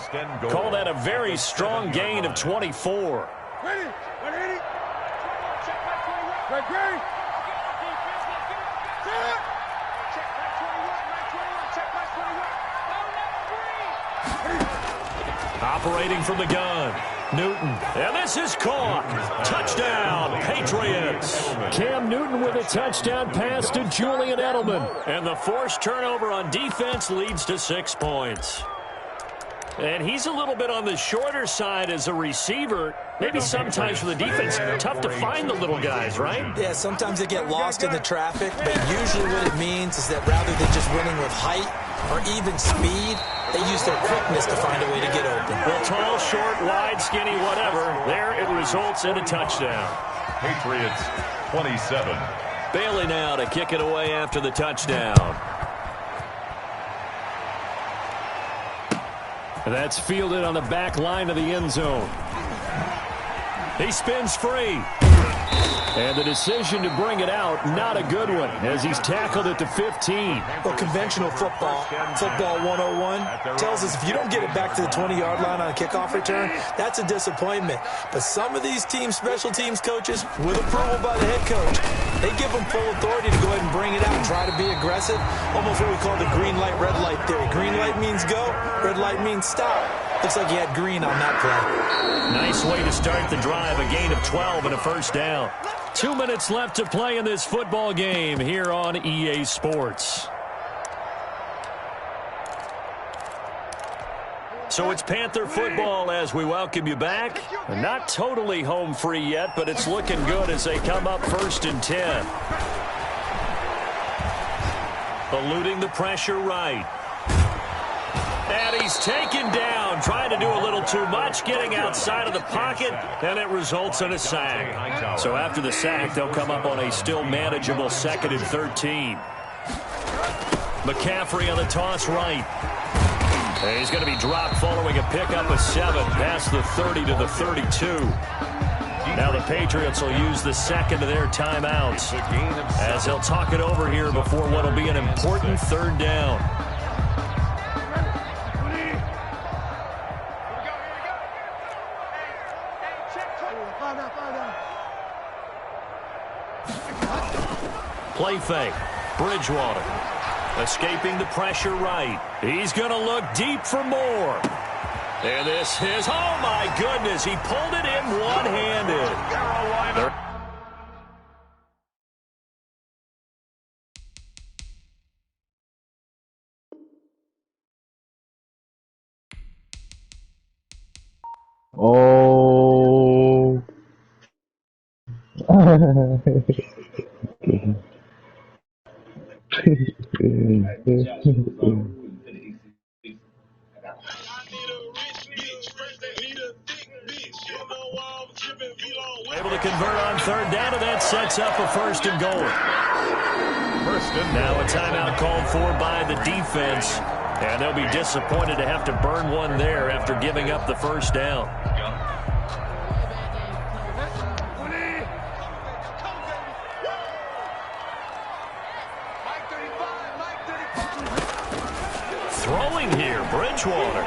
Call that a very strong gain of 24. Operating from the gun. Newton, and this is caught. Touchdown, Patriots. Cam Newton with a touchdown pass to Julian Edelman. And the forced turnover on defense leads to 6 points. And he's a little bit on the shorter side as a receiver. Maybe sometimes for the defense, tough to find the little guys, right? Yeah, sometimes they get lost in the traffic, but usually what it means is that rather than just winning with height, or even speed. They use their quickness to find a way to get open. Well, tall, short, wide, skinny, whatever. There it results in a touchdown. Patriots 27. Bailey now to kick it away after the touchdown. That's fielded on the back line of the end zone. He spins free. And the decision to bring it out, not a good one, as he's tackled at the 15. Well, conventional football 101, tells us if you don't get it back to the 20-yard line on a kickoff return, that's a disappointment. But some of these teams, special teams coaches, with approval by the head coach, they give them full authority to go ahead and bring it out and try to be aggressive. Almost what we call the green light, red light theory. Green light means go, red light means stop. Looks like he had green on that play. Nice way to start the drive, a gain of 12 and a first down. 2 minutes left to play in this football game here on EA Sports. So it's Panther football as we welcome you back. Not totally home free yet, but it's looking good as they come up 1st and 10. Eluding the pressure right. And he's taken down, trying to do a little too much, getting outside of the pocket, and it results in a sack. So after the sack, they'll come up on a still manageable 2nd and 13. McCaffrey on the toss right. And he's going to be dropped following a pickup of 7 past the 30 to the 32. Now the Patriots will use the second of their timeouts as they'll talk it over here before what will be an important 3rd down. Play fake. Bridgewater escaping the pressure right. He's going to look deep for more. And this is, oh my goodness, he pulled it in one-handed. Oh. Able to convert on 3rd down, and that sets up a 1st and goal. Now a timeout called for by the defense, and they'll be disappointed to have to burn one there after giving up the 1st down. Throwing here, Bridgewater.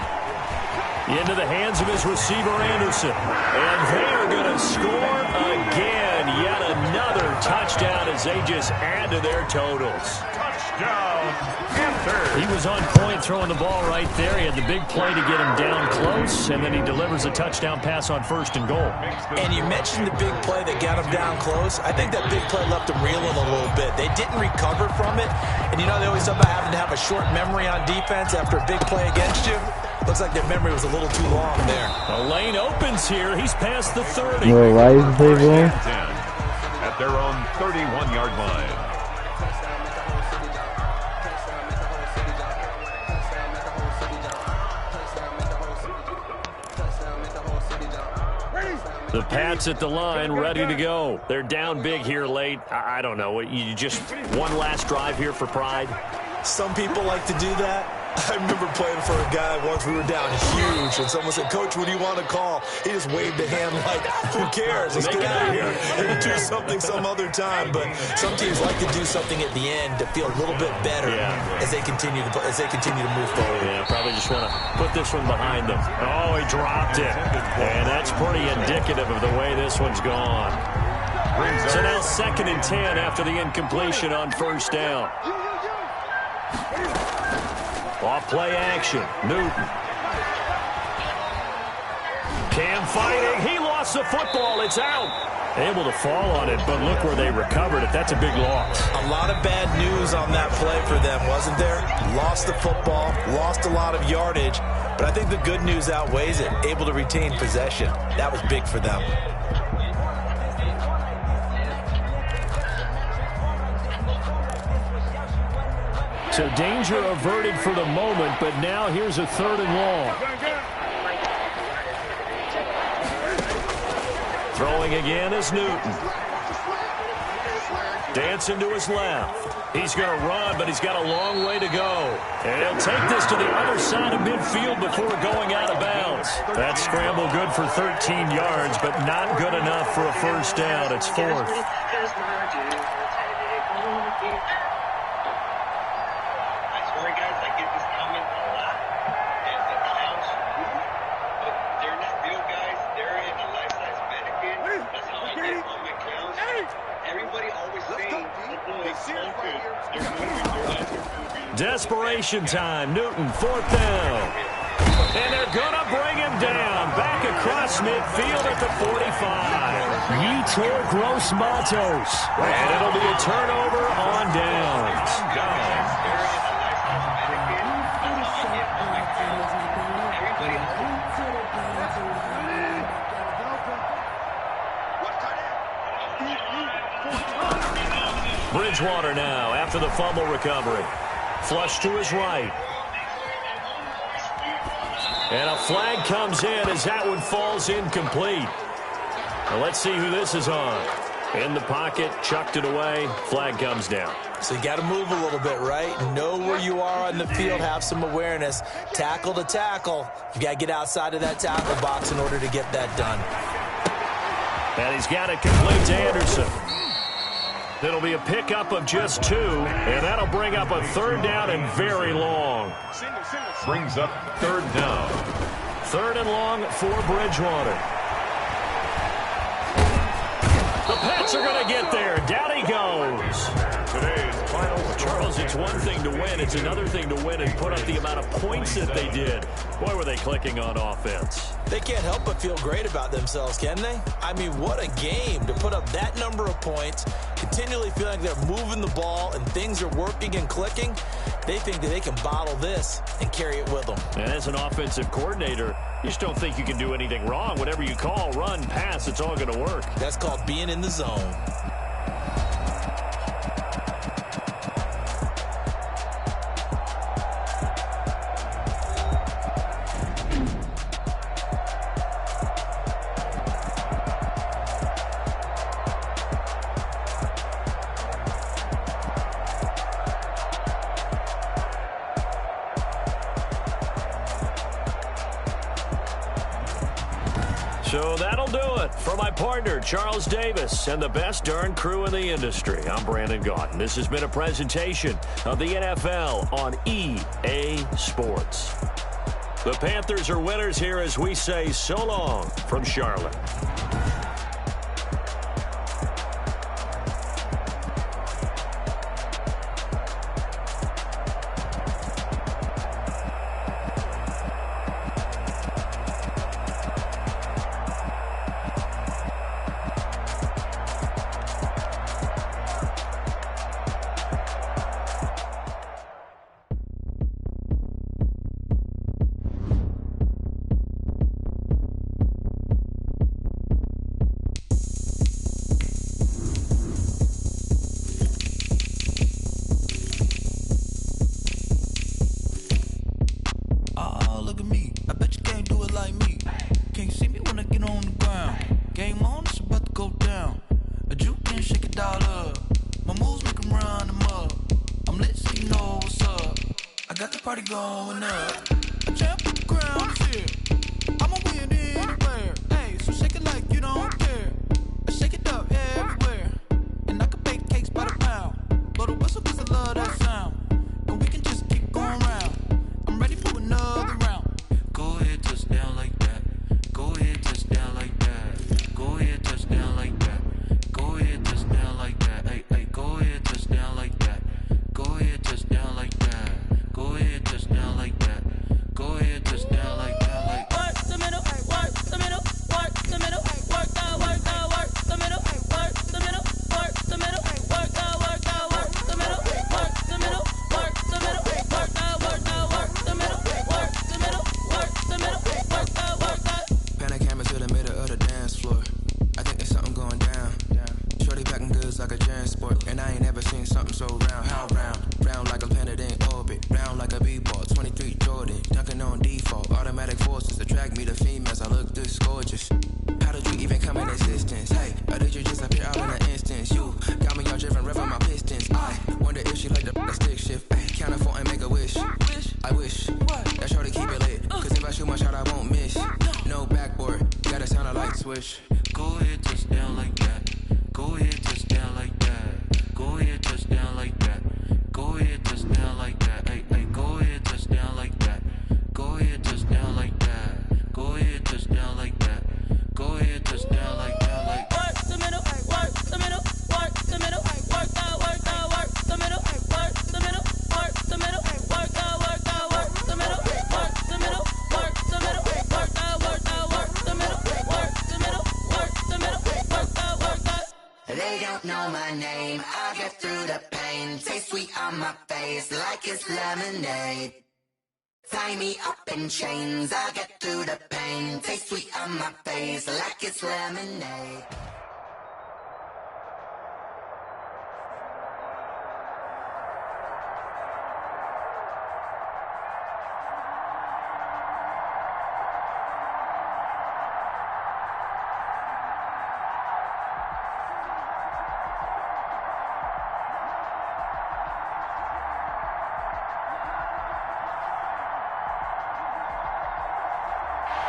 Into the hands of his receiver, Anderson. And they are going to score again. Yet another touchdown as they just add to their totals. Touchdown, Panthers. He was on point throwing the ball right there. He had the big play to get him down close, and then he delivers a touchdown pass on 1st and goal. And you mentioned the big play that got him down close. I think that big play left him reeling a little bit. They didn't recover from it. And you know, they always talk about having to have a short memory on defense after a big play against you. Looks like their memory was a little too long there. The lane opens here. He's past the 30. At their own 31-yard line. The Pats at the line, ready to go. They're down big here late. I don't know. You just one last drive here for pride? Some people like to do that. I remember playing for a guy once. We were down huge, and someone said, "Coach, what do you want to call?" He just waved a hand like, "Who cares? Let's get out of here and do something some other time." But some teams like to do something at the end to feel a little bit better as they continue to move forward. Yeah, probably just want to put this one behind them. Oh, he dropped it, and that's pretty indicative of the way this one's gone. So now 2nd and 10 after the incompletion on 1st down. Off play action. Newton. Cam fighting. He lost the football. It's out. Able to fall on it, but look where they recovered it. That's a big loss. A lot of bad news on that play for them, wasn't there? Lost the football, lost a lot of yardage, but I think the good news outweighs it. Able to retain possession. That was big for them. So danger averted for the moment, but now here's a 3rd and long. Throwing again is Newton. Dancing to his left. He's going to run, but he's got a long way to go. And he'll take this to the other side of midfield before going out of bounds. That scramble good for 13 yards, but not good enough for a first down. It's 4th. Desperation time. Newton, 4th down. And they're going to bring him down. Back across midfield at the 45. Yetur Gross-Matos. And it'll be a turnover on downs. Bridgewater now after the fumble recovery. Flush to his right. And a flag comes in as that one falls incomplete. Now let's see who this is on. In the pocket, chucked it away. Flag comes down. So you got to move a little bit, right? Know where you are on the field, have some awareness. Tackle to tackle. You got to get outside of that tackle box in order to get that done. And he's got it complete to Anderson. It'll be a pickup of just 2, and that'll bring up a 3rd down and very long. Brings up 3rd down. 3rd and long for Bridgewater. The Pats are going to get there. Down he goes. Today's final. Charles, it's one thing to win. It's another thing to win and put up the amount of points that they did. Boy, were they clicking on offense. They can't help but feel great about themselves, can they? I mean, what a game to put up that number of points, continually feeling like they're moving the ball and things are working and clicking. They think that they can bottle this and carry it with them. And as an offensive coordinator, you just don't think you can do anything wrong. Whatever you call, run, pass, it's all going to work. That's called being in the zone. So that'll do it for my partner, Charles Davis, and the best darn crew in the industry. I'm Brandon Gaudin. This has been a presentation of the NFL on EA Sports. The Panthers are winners here as we say so long from Charlotte. Go ahead, touchdown like that. backboard, and I ain't never seen something so round. How round? Round like a planet in orbit. Round like a b-ball. 23 Jordan, dunking on default. Automatic forces attract me to females. I look this gorgeous. How did you even come in existence? Hey, or did you just appear out in an instance? You got me all driven, revving my pistons. I wonder if she like the stick shift. Ay, count it for and make a wish. I wish that shorty keep it lit. Cause if I shoot my shot, I won't miss. No backboard, gotta sound a light switch. Go ahead, touch down like that. Go ahead, touch down like that. Go ahead, touch down like that. Go ahead, touch down like that. Hey, hey, go ahead, touch down like that. Go ahead, touch down like that. Go ahead, touch down like that. Go ahead, touch down like that. Like work the middle, work the middle, work the middle, work the middle, work the middle, work the middle, work the middle, work the middle, work the middle, work the middle, work the middle, work the middle, work the. They don't know my name. I get through the pain. Taste sweet on my face like it's lemonade. Tie me up in chains. I get through the pain. Taste sweet on my face like it's lemonade.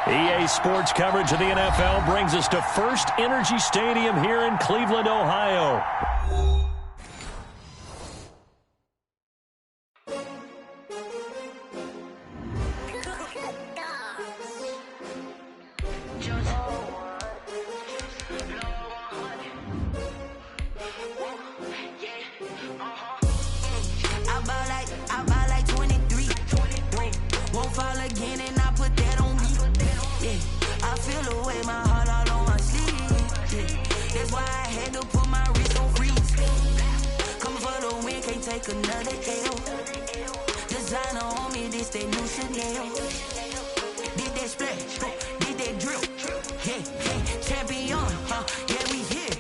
EA Sports coverage of the NFL brings us to First Energy Stadium here in Cleveland, Ohio. I buy like 23. Won't fall again and I put that on me. Yeah, I feel away my heart all on my sleeve. Yeah, that's why I had to put my wrist on freeze. Coming for the win, can't take another L. Designer on me, this that new Chanel. Did that splash, did that drip. Yeah, champion, yeah, we here.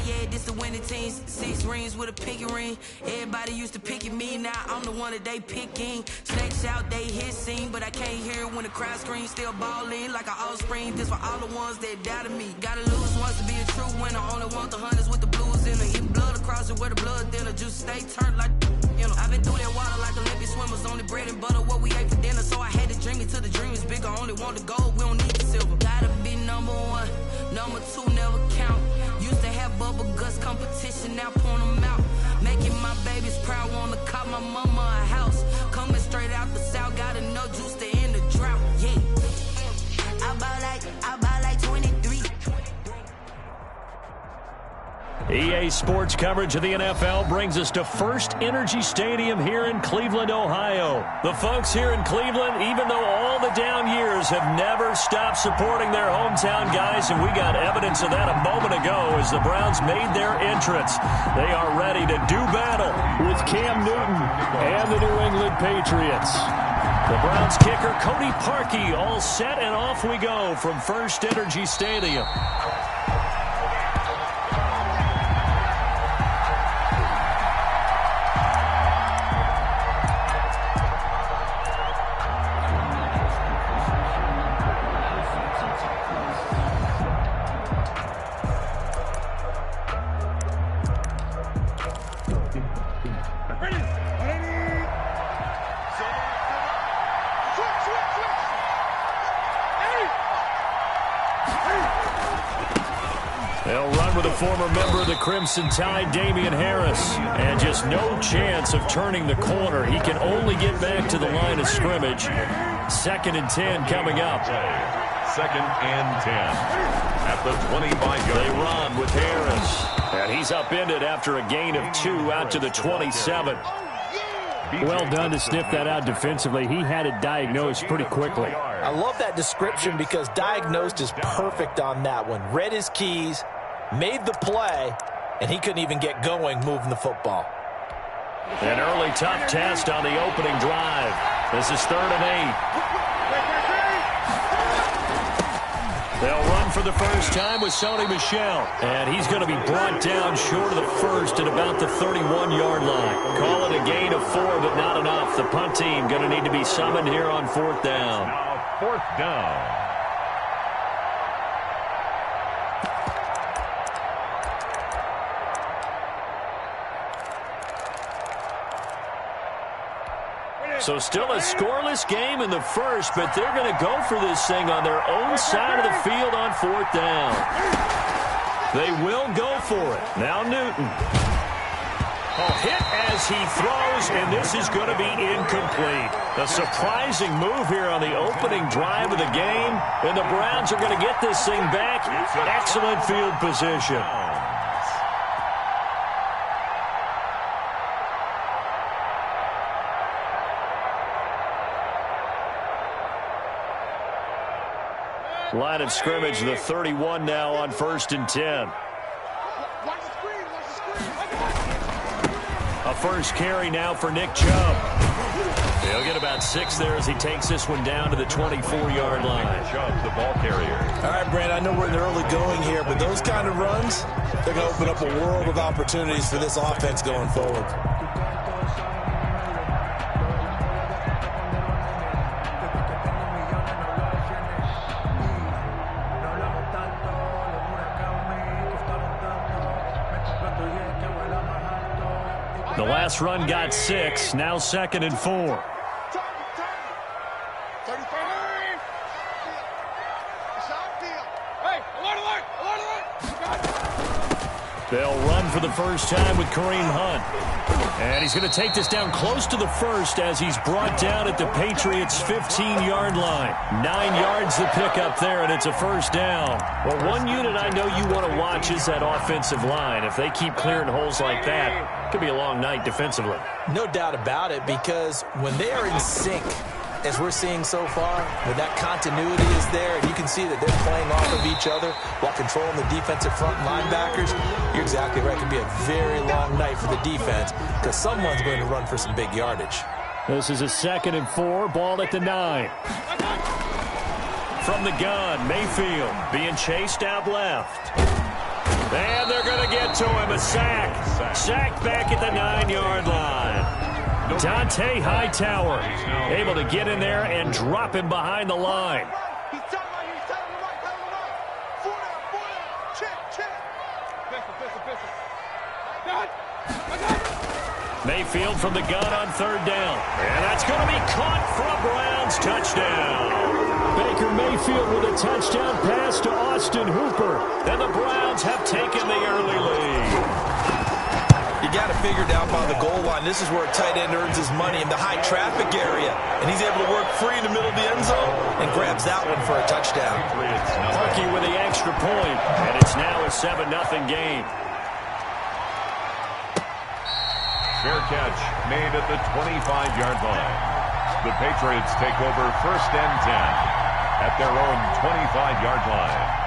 Yeah, this the winning team. 6 rings with a pinky ring. Everybody used to picking me, now I'm the one that they picking. Snakes out, they hit scene, but I can't hear when the crowd screams. Still ballin' like an offspring. This for all the ones that doubted me. Gotta lose once to be a true winner. Only want the hunters with the blues in it. Eating blood across it where the blood thinner. Just stay turned like, you know. I've been through that water like Olympic swimmers. Only bread and butter, what we ate for dinner. So I had to dream it till the dream is bigger. Only want the gold, we don't need the silver. Gotta be number 1, number 2 never count. Used to have bubble guts competition, now point them out. Making my babies proud, wanna call my mama a house. Coming straight out the south, got enough juice to end the drought. Yeah, I buy like 23. EA Sports coverage of the NFL brings us to First Energy Stadium here in Cleveland, Ohio. The folks here in Cleveland, even though all the down years, have never stopped supporting their hometown guys, and we got evidence of that a moment ago as the Browns made their entrance. They are ready to do battle with Cam Newton and the New England Patriots. The Browns kicker Cody Parkey all set, and off we go from First Energy Stadium. They'll run with a former member of the Crimson Tide, Damian Harris. And just no chance of turning the corner. He can only get back to the line of scrimmage. 2nd and 10 coming up. 2nd and 10 at the 25-yard line. They run with Harris. And he's upended after a gain of 2 out to the 27. Well done to sniff that out defensively. He had it diagnosed pretty quickly. I love that description because diagnosed is perfect on that one. Read his keys, made the play, and he couldn't even get going moving the football. An early tough test on the opening drive. This is 3rd and 8. They'll run for the first time with Sony Michel. And he's going to be brought down short of the first at about the 31-yard line. Call it a gain of 4, but not enough. The punt team going to need to be summoned here on 4th down. Now 4th down. So still a scoreless game in the first, but they're going to go for this thing on their own side of the field on 4th down. They will go for it. Now Newton. Hit as he throws, and this is going to be incomplete. A surprising move here on the opening drive of the game, and the Browns are going to get this thing back. Excellent field position. Line of scrimmage, the 31 now on 1st and 10. A first carry now for Nick Chubb. He'll get about 6 there as he takes this one down to the 24-yard line. Chubb, the ball carrier. All right, Brand, I know we're in the early going here, but those kind of runs, they're going to open up a world of opportunities for this offense going forward. The last run got 6, now 2nd and 4. They'll run for the first time with Kareem Hunt. And he's going to take this down close to the first as he's brought down at the Patriots' 15-yard line. 9 yards to pick up there, and it's a first down. Well, one unit I know you want to watch is that offensive line. If they keep clearing holes like that, it could be a long night defensively. No doubt about it, because when they are in sync, as we're seeing so far, when that continuity is there, and you can see that they're playing off of each other while controlling the defensive front linebackers, you're exactly right. It could be a very long night for the defense because someone's going to run for some big yardage. This is a 2nd and 4, ball at the 9. From the gun, Mayfield being chased out left. And they're going to get to him, a sack. Sacked back at the 9-yard line. Dante Hightower able to get in there and drop him behind the line. Mayfield from the gun on 3rd down. And that's going to be caught for a Browns touchdown. Baker Mayfield with a touchdown pass to Austin Hooper. And the Browns have taken the early lead. You got to figure down by the goal line. This is where a tight end earns his money in the high traffic area. And he's able to work free in the middle of the end zone and grabs that one for a touchdown. Parkey with the extra point, and it's now a 7-0 game. Fair catch made at the 25-yard line. The Patriots take over 1st and 10 at their own 25-yard line.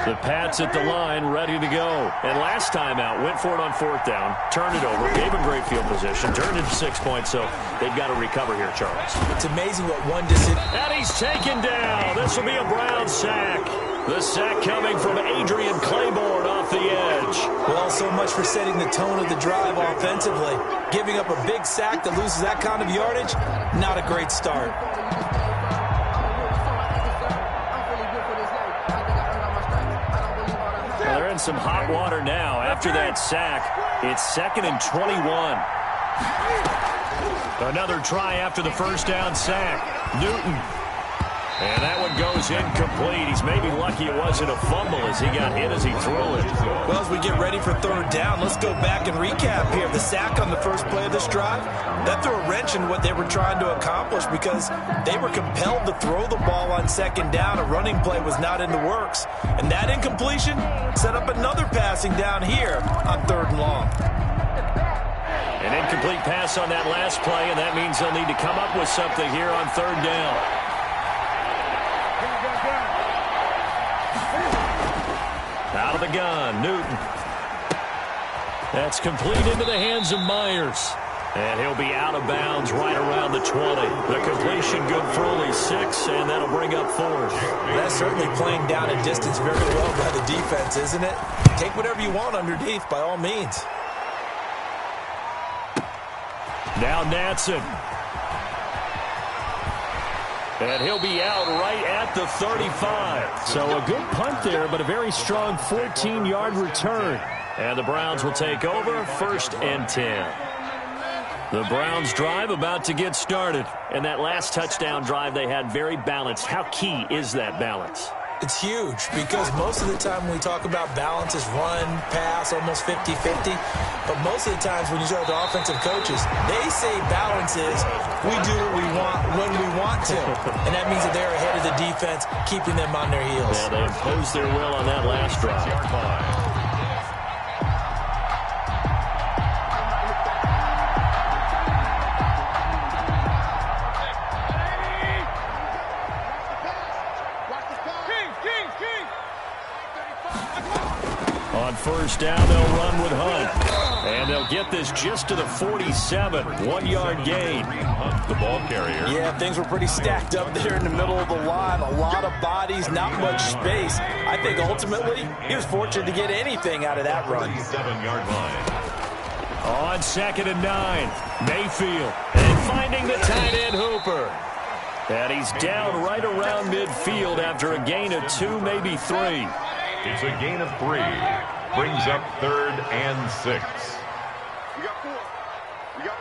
The Pats at the line, ready to go. And last time out, went for it on 4th down, turned it over, gave him great field position, turned it to 6 points, so they've got to recover here, Charles. It's amazing what one decision. And he's taken down. This will be a Brown sack. The sack coming from Adrian Claiborne off the edge. Well, so much for setting the tone of the drive offensively. Giving up a big sack that loses that kind of yardage, not a great start. They're in some hot water now. After that sack, it's 2nd and 21. Another try after the first down sack. Newton. And that one goes incomplete. He's maybe lucky it wasn't a fumble as he got hit as he threw it. Well, as we get ready for 3rd down, let's go back and recap here. The sack on the first play of this drive, that threw a wrench in what they were trying to accomplish because they were compelled to throw the ball on 2nd down. A running play was not in the works. And that incompletion set up another passing down here on 3rd and long. An incomplete pass on that last play, and that means they'll need to come up with something here on 3rd down. Out of the gun, Newton. That's complete into the hands of Myers. And he'll be out of bounds right around the 20. The completion good for only 6, and that'll bring up 4th. That's certainly playing down a distance very well by the defense, isn't it? Take whatever you want underneath, by all means. Now Natson. And he'll be out right at the 35. So a good punt there, but a very strong 14-yard return. And the Browns will take over, 1st and 10. The Browns drive about to get started. And that last touchdown drive they had very balanced. How key is that balance? It's huge because most of the time when we talk about balance is run, pass, almost 50-50. But most of the times when you talk to offensive coaches, they say balance is we do what we want when we want to. And that means that they're ahead of the defense, keeping them on their heels. Yeah, they imposed their will on that last drive. On 1st down, they'll run with Hunt. And they'll get this just to the 47. 1-yard gain. Hunt, the ball carrier. Yeah, things were pretty stacked up there in the middle of the line. A lot of bodies, not much space. I think ultimately he was fortunate to get anything out of that run. 37-yard line. On 2nd and 9, Mayfield. And finding the tight end Hooper. And he's down right around midfield after a gain of 2, maybe 3. It's a gain of 3. Brings up 3rd and 6. We got 4. We got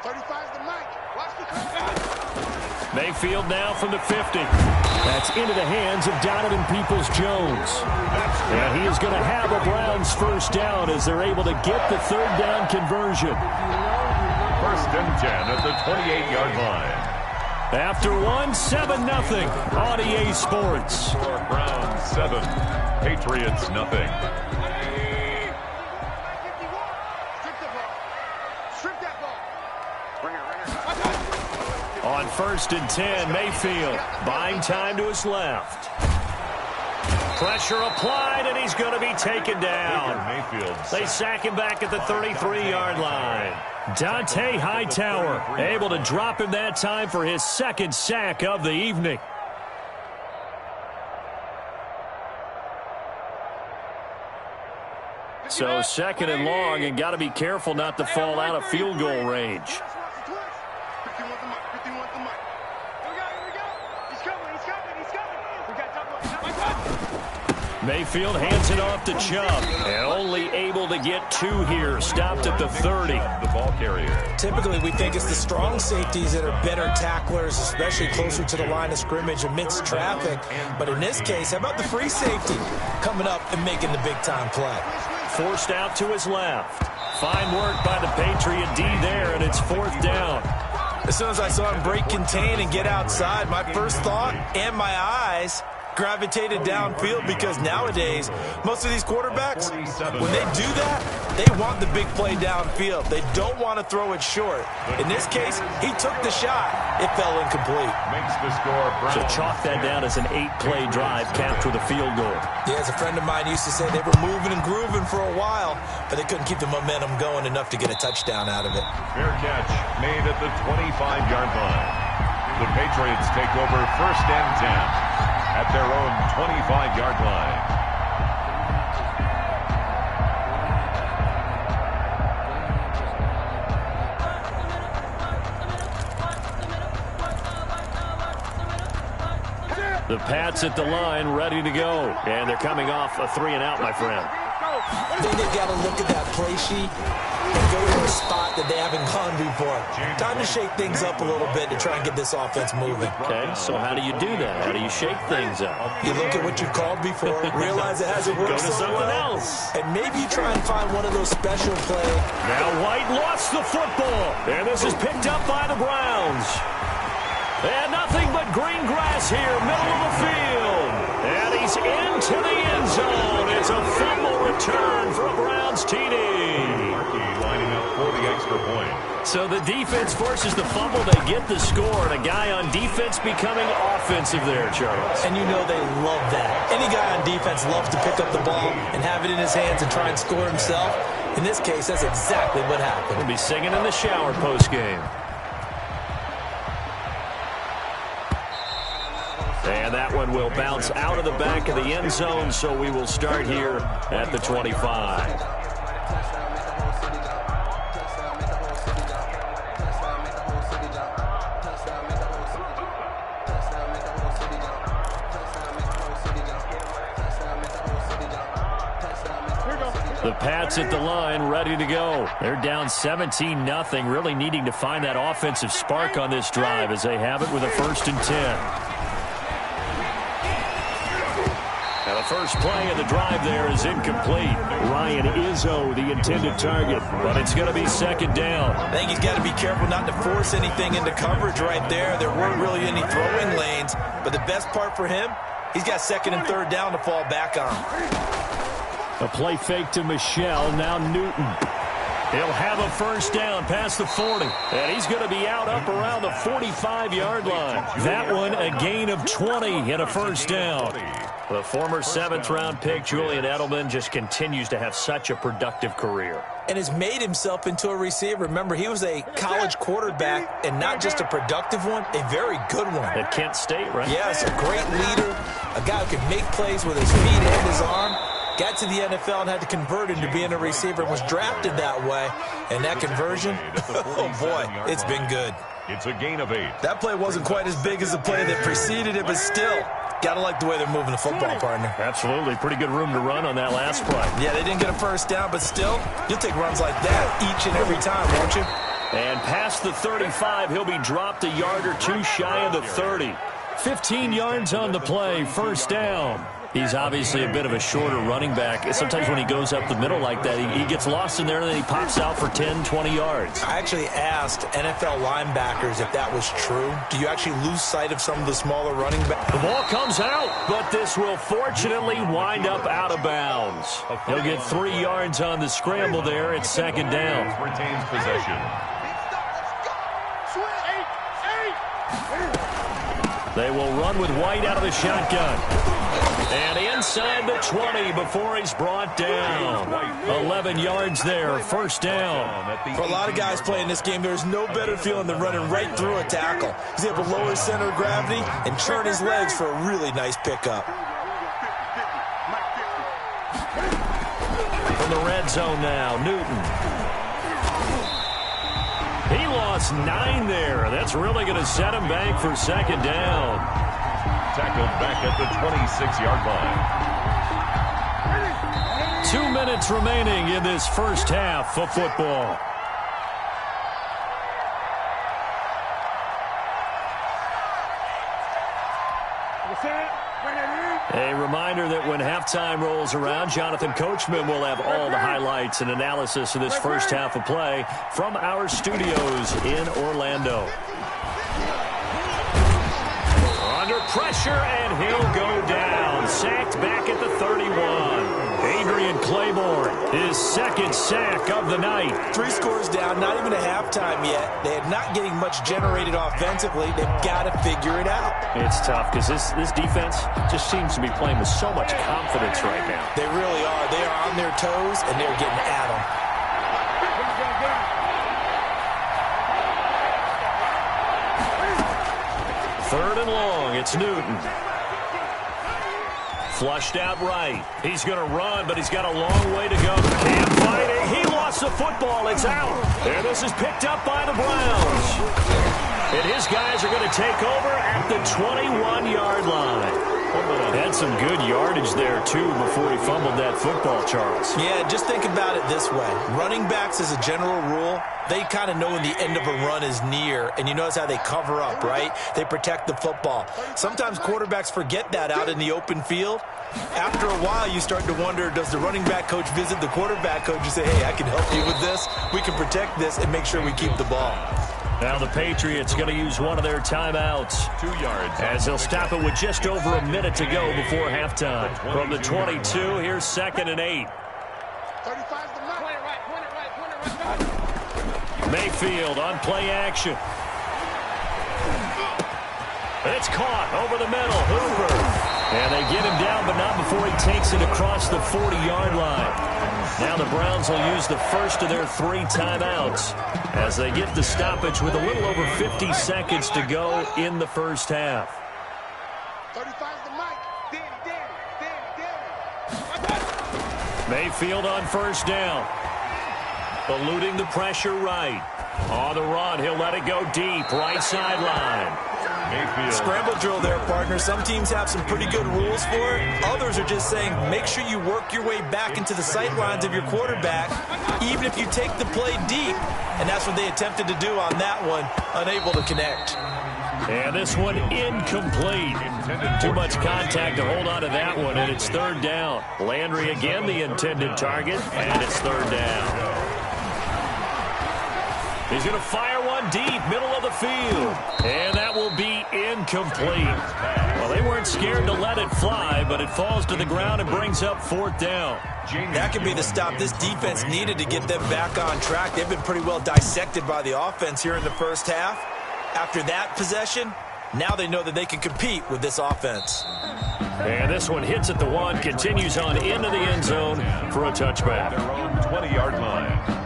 4. 35's the mic. Watch the clock. Mayfield now from the 50. That's into the hands of Donovan Peoples-Jones. And he is going to have a Browns 1st down as they're able to get the 3rd down conversion. 1st and 10 at the 28-yard line. After 7-0 on EA Sports. Browns 7, Patriots nothing. Strip that ball. Bring it. On 1st and 10, Mayfield buying time to his left. Pressure applied, and he's going to be taken down. They sack him back at the 33-yard line. Dante Hightower able to drop him that time for his 2nd sack of the evening. So 2nd and long, and got to be careful not to fall out of field goal range. Mayfield hands it off to Chubb, and only able to get 2 here, stopped at the 30. The ball carrier. Typically, we think it's the strong safeties that are better tacklers, especially closer to the line of scrimmage amidst traffic. But in this case, how about the free safety coming up and making the big-time play? Forced out to his left. Fine work by the Patriot D there, and it's 4th down. As soon as I saw him break contain and get outside, my first thought and my eyes gravitated downfield, because nowadays most of these quarterbacks, when they do that, they want the big play downfield. They don't want to throw it short. In this case, he took the shot. It fell incomplete. Makes the score. So chalk that down as an 8-play drive capped with a field goal. Yeah, as a friend of mine used to say, they were moving and grooving for a while, but they couldn't keep the momentum going enough to get a touchdown out of it. Fair catch made at the 25-yard line. The Patriots take over 1st and 10. At their own 25-yard line. The Pats at the line, ready to go. And they're coming off a 3-and-out, my friend. I think they've got to look at that play sheet and go to a spot that they haven't gone before. Time to shake things up a little bit to try and get this offense moving. Okay, so how do you do that? How do you shake things up? You look at what you called before, realize it hasn't worked Go to so something well, else. and maybe you try and find one of those special plays. Now White lost the football, and this is picked up by the Browns. And nothing but green grass here, middle of the field. And he's into the end zone. It's a fumble return for a Browns TD. Markey lining up for the extra point. So the defense forces the fumble. They get the score. And a guy on defense becoming offensive there, Charles. And you know they love that. Any guy on defense loves to pick up the ball and have it in his hands and try and score himself. In this case, that's exactly what happened. We'll be singing in the shower post-game. And that one will bounce out of the back of the end zone, so we will start here at the 25. The Pats at the line, ready to go. They're down 17-0, really needing to find that offensive spark on this drive as they have it with a 1st and 10. Now the first play of the drive there is incomplete. Ryan Izzo, the intended target, but it's going to be 2nd down. I think he's got to be careful not to force anything into coverage right there. There weren't really any throwing lanes, but the best part for him, he's got 2nd and 3rd down to fall back on. A play fake to Michel. Now Newton. He'll have a 1st down past the 40. And he's going to be out up around the 45-yard line. That one a gain of 20 and a 1st down. The former 7th-round pick, Julian Edelman, just continues to have such a productive career. And has made himself into a receiver. Remember, he was a college quarterback, and not just a productive one, a very good one. At Kent State, right? Yes, a great leader, a guy who can make plays with his feet and his arm. Got to the NFL and had to convert into being a receiver and was drafted that way. And that conversion, oh boy, it's been good. It's a gain of 8. That play wasn't quite as big as the play that preceded it, but still, got to like the way they're moving the football, partner. Absolutely. Pretty good room to run on that last play. Yeah, they didn't get a 1st down, but still, you'll take runs like that each and every time, won't you? And past the 35, he'll be dropped a yard or two shy of the 30. 15 yards on the play, 1st down. He's obviously a bit of a shorter running back. Sometimes when he goes up the middle like that, he gets lost in there and then he pops out for 10, 20 yards. I actually asked NFL linebackers if that was true. Do you actually lose sight of some of the smaller running backs? The ball comes out, but this will fortunately wind up out of bounds. He'll get 3 yards on the scramble there. It's 2nd down. Retains possession. They will run with White out of the shotgun. And inside the 20 before he's brought down. 11 yards there, 1st down. For a lot of guys playing this game, there's no better feeling than running right through a tackle. He's able to lower his center of gravity and churn his legs for a really nice pickup. From the red zone now, Newton. He lost 9 there. That's really going to set him back for 2nd down. Tackled back at the 26-yard line. 2 minutes remaining in this 1st half of football. A reminder that when halftime rolls around, Jonathan Coachman will have all the highlights and analysis of this 1st half of play from our studios in Orlando. Under pressure, and he'll go down. Sacked back at the 31. Adrian Claiborne, his 2nd sack of the night. 3 scores down, not even a halftime yet. They are not getting much generated offensively. They've got to figure it out. It's tough because this defense just seems to be playing with so much confidence right now. They really are. They are on their toes, and they're getting at them. Third and long, it's Newton. Flushed out right. He's going to run, but he's got a long way to go. Can't find it. He lost the football. It's out. And this is picked up by the Browns. And his guys are going to take over at the 21-yard line. Had some good yardage there, too, before he fumbled that football, Charles. Yeah, just think about it this way. Running backs, as a general rule, they kind of know when the end of a run is near, and you notice how they cover up, right? They protect the football. Sometimes quarterbacks forget that out in the open field. After a while, you start to wonder, does the running back coach visit the quarterback coach and say, hey, I can help you with this. We can protect this and make sure we keep the ball. Now the Patriots going to use one of their timeouts. 2 yards. As they'll stop it with just over a minute to go before halftime. From the 22, here's 2nd and 8. 35's the mark. Point it right. Mayfield on play action. It's caught over the middle. Hooper. And they get him down, but not before he takes it across the 40-yard line. Now the Browns will use the first of their 3 timeouts as they get the stoppage with a little over 50 seconds to go in the first half. 35's the mic. Mayfield on first down. Eluding the pressure right. On the run, he'll let it go deep. Right sideline. Mayfield. Scramble drill there, partner. Some teams have some pretty good rules for it. Others are just saying make sure you work your way back into the sight lines of your quarterback, even if you take the play deep. And that's what they attempted to do on that one, unable to connect. And this one incomplete. Too much contact to hold on to that one, and it's third down. Landry again the intended target, and it's third down. He's going to fire one deep, middle of the field. And that will be incomplete. Well, they weren't scared to let it fly, but it falls to the ground and brings up fourth down. That could be the stop this defense needed to get them back on track. They've been pretty well dissected by the offense here in the first half. After that possession, now they know that they can compete with this offense. And this one hits at the 1, continues on into the end zone for a touchback. Their own 20-yard line.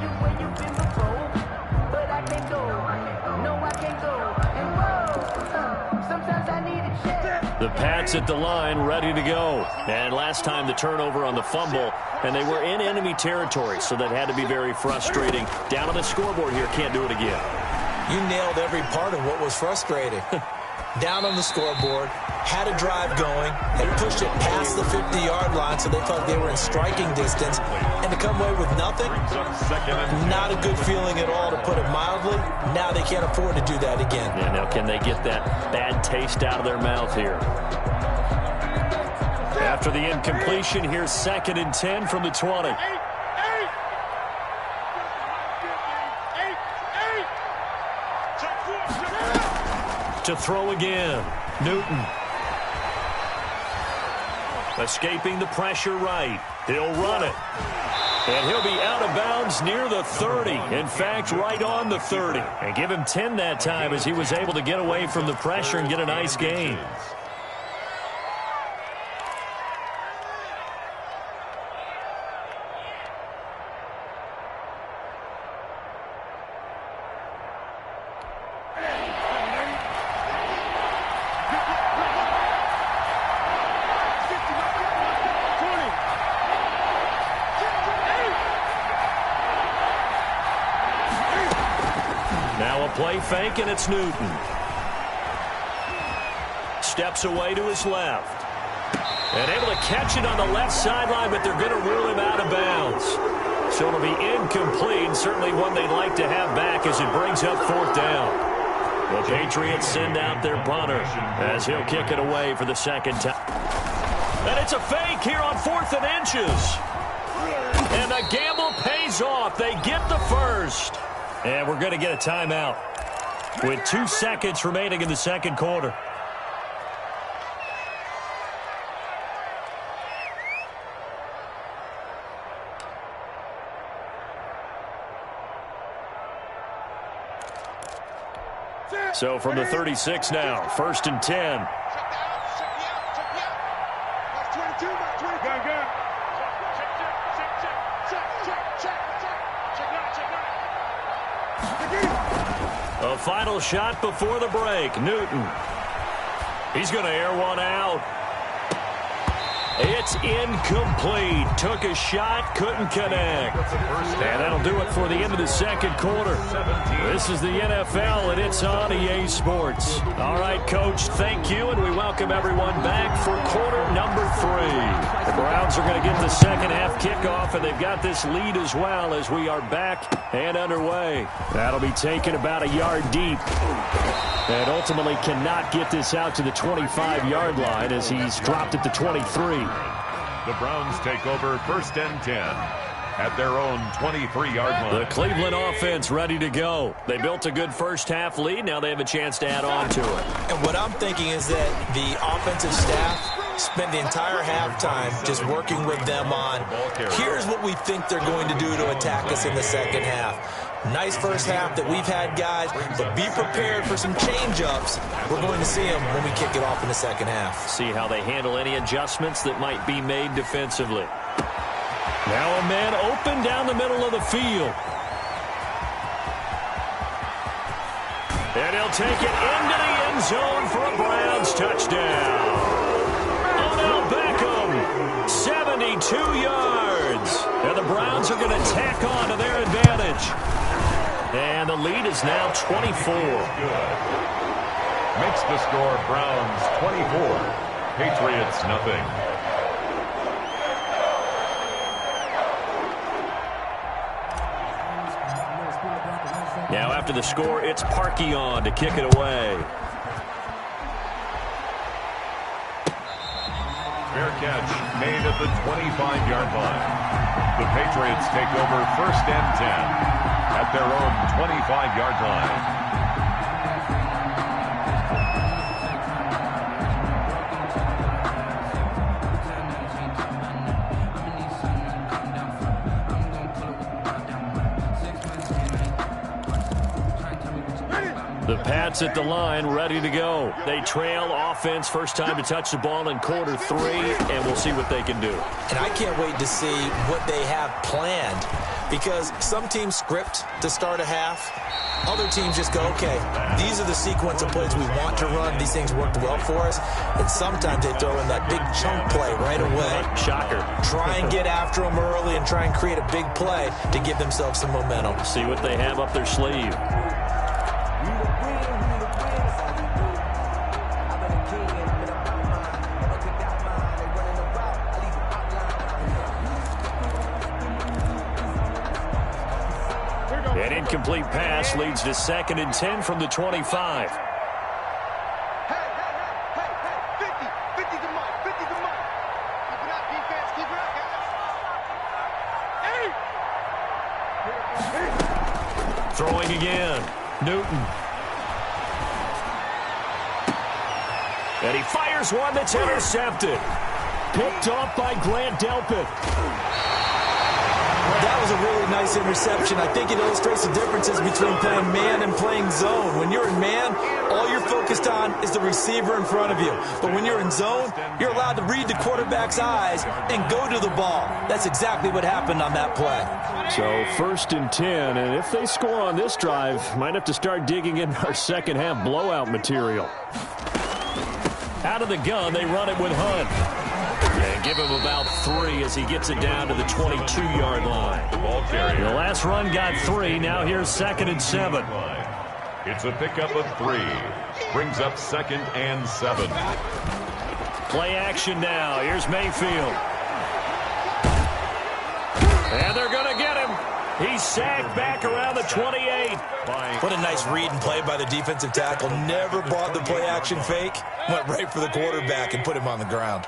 The Pats at the line, ready to go. And last time the turnover on the fumble, and they were in enemy territory, so that had to be very frustrating. Down on the scoreboard here, can't do it again. You nailed every part of what was frustrating. Down on the scoreboard, had a drive going, had pushed it past the 50-yard line so they felt they were in striking distance, and to come away with nothing, not a good feeling at all, to put it mildly. Now they can't afford to do that again. Yeah, now can they get that bad taste out of their mouth here? After the incompletion, here's 2nd and 10 from the 20. To throw again, Newton. Escaping the pressure right. He'll run it. And he'll be out of bounds near the 30. In fact, right on the 30. And give him 10 that time as he was able to get away from the pressure and get a nice gain. Play fake, and it's Newton. Steps away to his left. And able to catch it on the left sideline, but they're going to rule him out of bounds. So it'll be incomplete, certainly one they'd like to have back as it brings up fourth down. The Patriots send out their punter as he'll kick it away for the second time. And it's a fake here on 4th and inches. And the gamble pays off. They get the first. And we're going to get a timeout with 2 seconds remaining in the second quarter. So from the 36 now, 1st and 10. A final shot before the break. Newton. He's going to air one out. It's incomplete. Took a shot, couldn't connect. And that'll do it for the end of the second quarter. This is the NFL, and it's on EA Sports. All right, Coach, thank you, and we welcome everyone back for quarter number 3. The Browns are going to get the second half kickoff, and they've got this lead as well as we are back and underway. That'll be taken about a yard deep. And ultimately cannot get this out to the 25-yard line as he's dropped at the 23. The Browns take over 1st and 10 at their own 23-yard line. The Cleveland offense ready to go. They built a good first half lead. Now they have a chance to add on to it. And what I'm thinking is that the offensive staff spent the entire halftime just working with them on, here's what we think they're going to do to attack us in the second half. Nice first half that we've had, guys, but be prepared for some change-ups. We're going to see them when we kick it off in the second half. See how they handle any adjustments that might be made defensively. Now a man open down the middle of the field. And he'll take it into the end zone for a Browns touchdown. Odell Beckham, 72 yards. And the Browns are going to tack on to their advantage. And the lead is now 24. Makes the score Browns 24, Patriots nothing. Now after the score, it's Parkey on to kick it away. Fair catch made at the 25-yard line. The Patriots take over 1st and 10 at their own 25-yard line. The Pats at the line, ready to go. They trail offense, first time to touch the ball in quarter 3, and we'll see what they can do. And I can't wait to see what they have planned, because some teams script to start a half. Other teams just go, okay, these are the sequence of plays we want to run. These things worked well for us. And sometimes they throw in that big chunk play right away. Shocker. Try and get after them early and try and create a big play to give themselves some momentum. See what they have up their sleeve. An incomplete pass leads to 2nd and 10 from the 25. Hey, 50 the mark, 50 the mark. Keep it up, defense, keep it up, guys. Throwing again. Newton. And he fires one that's intercepted. Picked off by Grant Delpit. That was a really nice interception. I think it illustrates the differences between playing man and playing zone. When you're in man, all you're focused on is the receiver in front of you. But when you're in zone, you're allowed to read the quarterback's eyes and go to the ball. That's exactly what happened on that play. So 1st and 10, and if they score on this drive, might have to start digging in our second half blowout material. Out of the gun, they run it with Hunt. And give him about 3 as he gets it down to the 22-yard line. The last run got 3. Now here's 2nd and 7. It's a pickup of 3. Brings up 2nd and 7. Play action now. Here's Mayfield. And they're going to get him. He's sacked back around the 28. What a nice read and play by the defensive tackle. Never brought the play action fake. Went right for the quarterback and put him on the ground.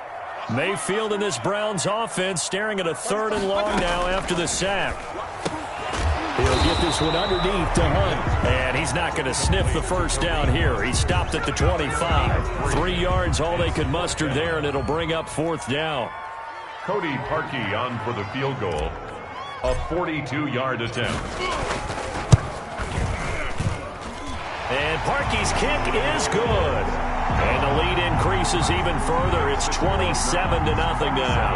Mayfield in this Browns offense staring at a 3rd and long now after the sack. He'll get this one underneath to Hunt. And he's not going to sniff the first down here. He stopped at the 25. 3 yards all they could muster there, and it'll bring up 4th down. Cody Parkey on for the field goal. A 42-yard attempt. And Parkey's kick is good. And the lead increases even further. It's 27-0 now.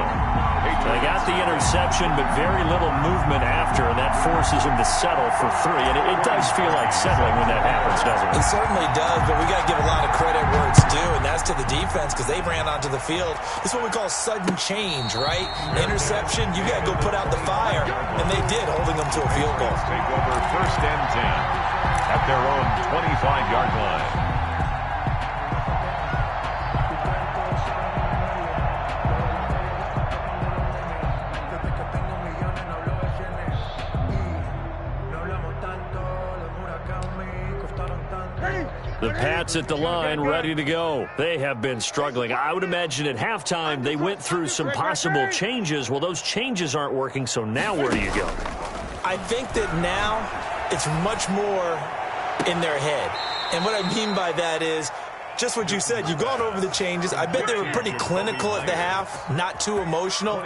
They got the interception, but very little movement after, and that forces him to settle for 3. And it does feel like settling when that happens, doesn't it? It certainly does, but we got to give a lot of credit where it's due, and that's to the defense because they ran onto the field. This is what we call sudden change, right? Interception, you got to go put out the fire, and they did, holding them to a field goal. Take over 1st and 10 at their own 25-yard line. The Pats at the line, ready to go. They have been struggling. I would imagine at halftime they went through some possible changes. Well, those changes aren't working, so now where do you go? I think that now it's much more in their head. And what I mean by that is just what you said. You've gone over the changes. I bet they were pretty clinical at the half, not too emotional.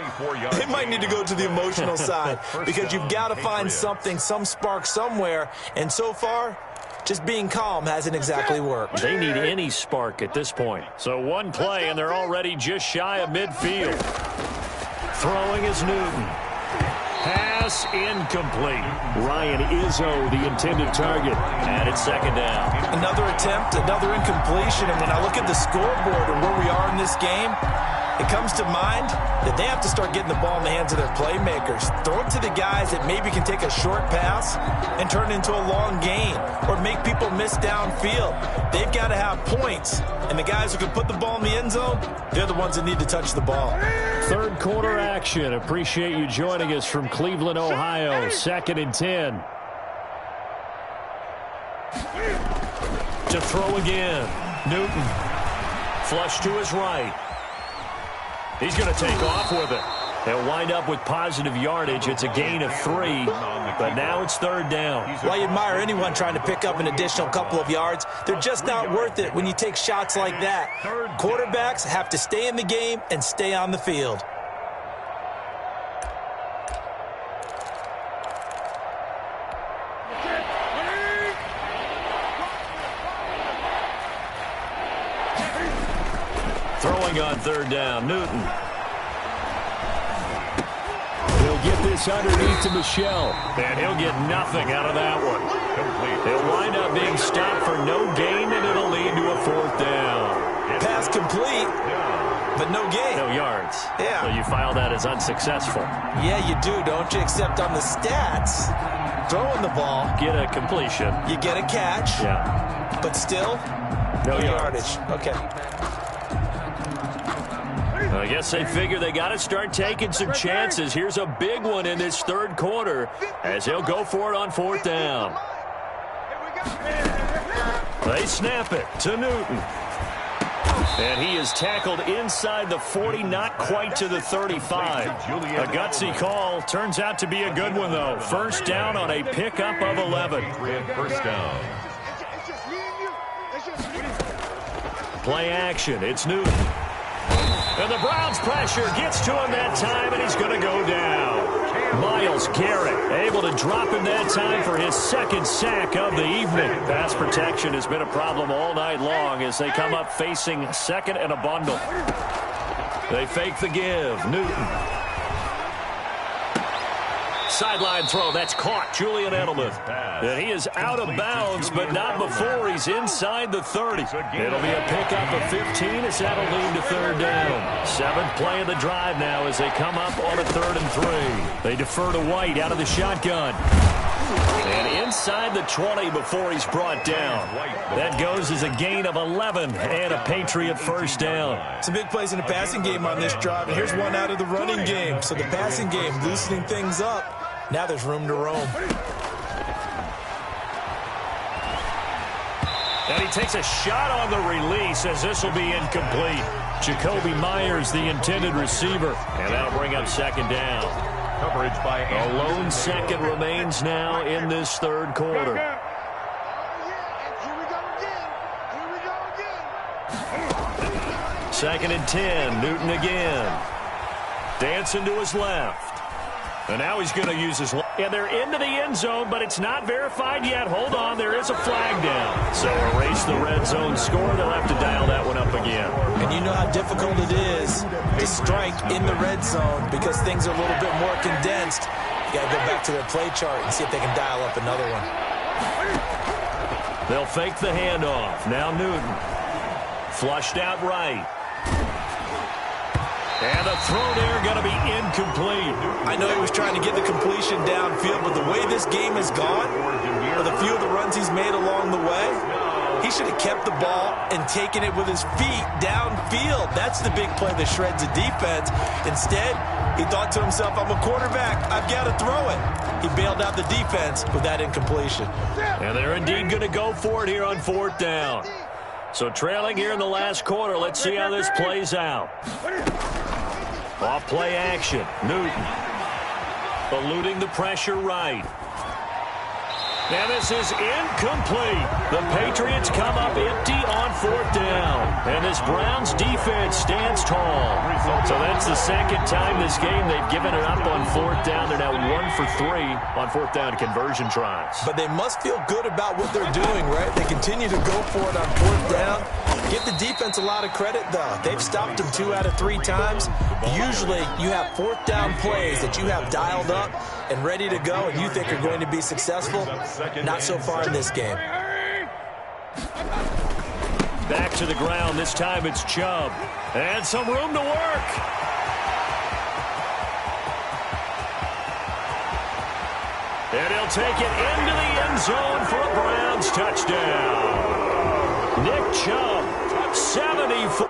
They might need to go to the emotional side because you've got to find something, some spark somewhere. And so far, just being calm hasn't exactly worked. They need any spark at this point. So one play, and they're already just shy of midfield. Throwing is Newton. Pass incomplete. Ryan Izzo, the intended target. And it's second down. Another attempt, another incompletion. And when I look at the scoreboard and where we are in this game, it comes to mind that they have to start getting the ball in the hands of their playmakers. Throw it to the guys that maybe can take a short pass and turn it into a long gain or make people miss downfield. They've got to have points. And the guys who can put the ball in the end zone, they're the ones that need to touch the ball. Third quarter action. Appreciate you joining us from Cleveland, Ohio. 2nd and 10. To throw again. Newton. Flush to his right. He's going to take off with it. They'll wind up with positive yardage. It's a gain of 3, but now it's third down. Well, you admire anyone trying to pick up an additional couple of yards. They're just not worth it when you take shots like that. Quarterbacks have to stay in the game and stay on the field. Throwing on third down, Newton. He'll get this underneath to Michel, and he'll get nothing out of that one. He'll wind up being stopped for no gain, and it'll lead to a fourth down. Pass complete, but no gain. No yards. Yeah. So you file that as unsuccessful. Yeah, you do, don't you? Except on the stats, throwing the ball. Get a completion. You get a catch. Yeah. But still, no yardage. Okay. I guess they figure they got to start taking some chances. Here's a big one in this third quarter as he'll go for it on fourth down. They snap it to Newton. And he is tackled inside the 40, not quite to the 35. A gutsy call. Turns out to be a good one, though. First down on a pickup of 11. First down. Play action. It's Newton. And the Browns' pressure gets to him that time, and he's going to go down. Myles Garrett able to drop him that time for his second sack of the evening. Pass protection has been a problem all night long as they come up facing second and a bundle. They fake the give. Newton. Sideline throw. That's caught. Julian Edelman. And he is out of bounds, but not before he's inside the 30. It'll be a pickup of 15 as that'll lead to third down. 7th play of the drive now as they come up on a 3rd and 3. They defer to White out of the shotgun. And inside the 20 before he's brought down. That goes as a gain of 11 and a Patriot first down. Some big plays in the passing game on this drive, and here's one out of the running game. So the passing game loosening things up. Now there's room to roam. And he takes a shot on the release as this will be incomplete. Jacoby Myers, the intended receiver. And that'll bring up second down. Coverage by a lone second remains now in this third quarter. Second and 10. Newton again. Dancing to his left. And now he's going to use his left. And they're into the end zone, but it's not verified yet. Hold on, there is a flag down. So erase the red zone score. They'll have to dial that one up again. And you know how difficult it is to strike in the red zone because things are a little bit more condensed. You got to go back to their play chart and see if they can dial up another one. They'll fake the handoff. Now Newton. Flushed out right. And the throw there going to be incomplete. I know he was trying to get the completion downfield, but the way this game has gone, or the few of the runs he's made along the way, he should have kept the ball and taken it with his feet downfield. That's the big play that shreds a defense. Instead, he thought to himself, I'm a quarterback. I've got to throw it. He bailed out the defense with that incompletion. And they're indeed going to go for it here on fourth down. So trailing here in the last quarter, let's see how this plays out. Off play action. Newton. Eluding the pressure right. And this is incomplete. The Patriots come up empty on fourth down. And this Browns defense stands tall. So that's the second time this game they've given it up on fourth down. They're now 1 for 3 on fourth down conversion tries. But they must feel good about what they're doing, right? They continue to go for it on fourth down. Give the defense a lot of credit, though. They've stopped them 2 out of 3 times. Usually you have fourth down plays that you have dialed up and ready to go and you think are going to be successful. Not so far in this game. Back to the ground. This time it's Chubb. And some room to work. And he'll take it into the end zone for a Browns touchdown. Nick Chubb, 74.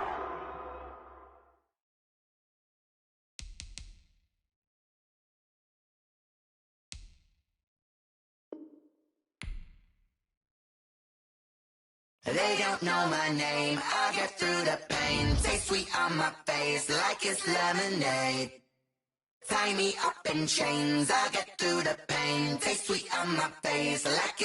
They don't know my name, I get through the pain. Taste sweet on my face like it's lemonade. Tie me up in chains, I get through the pain. Taste sweet on my face like it's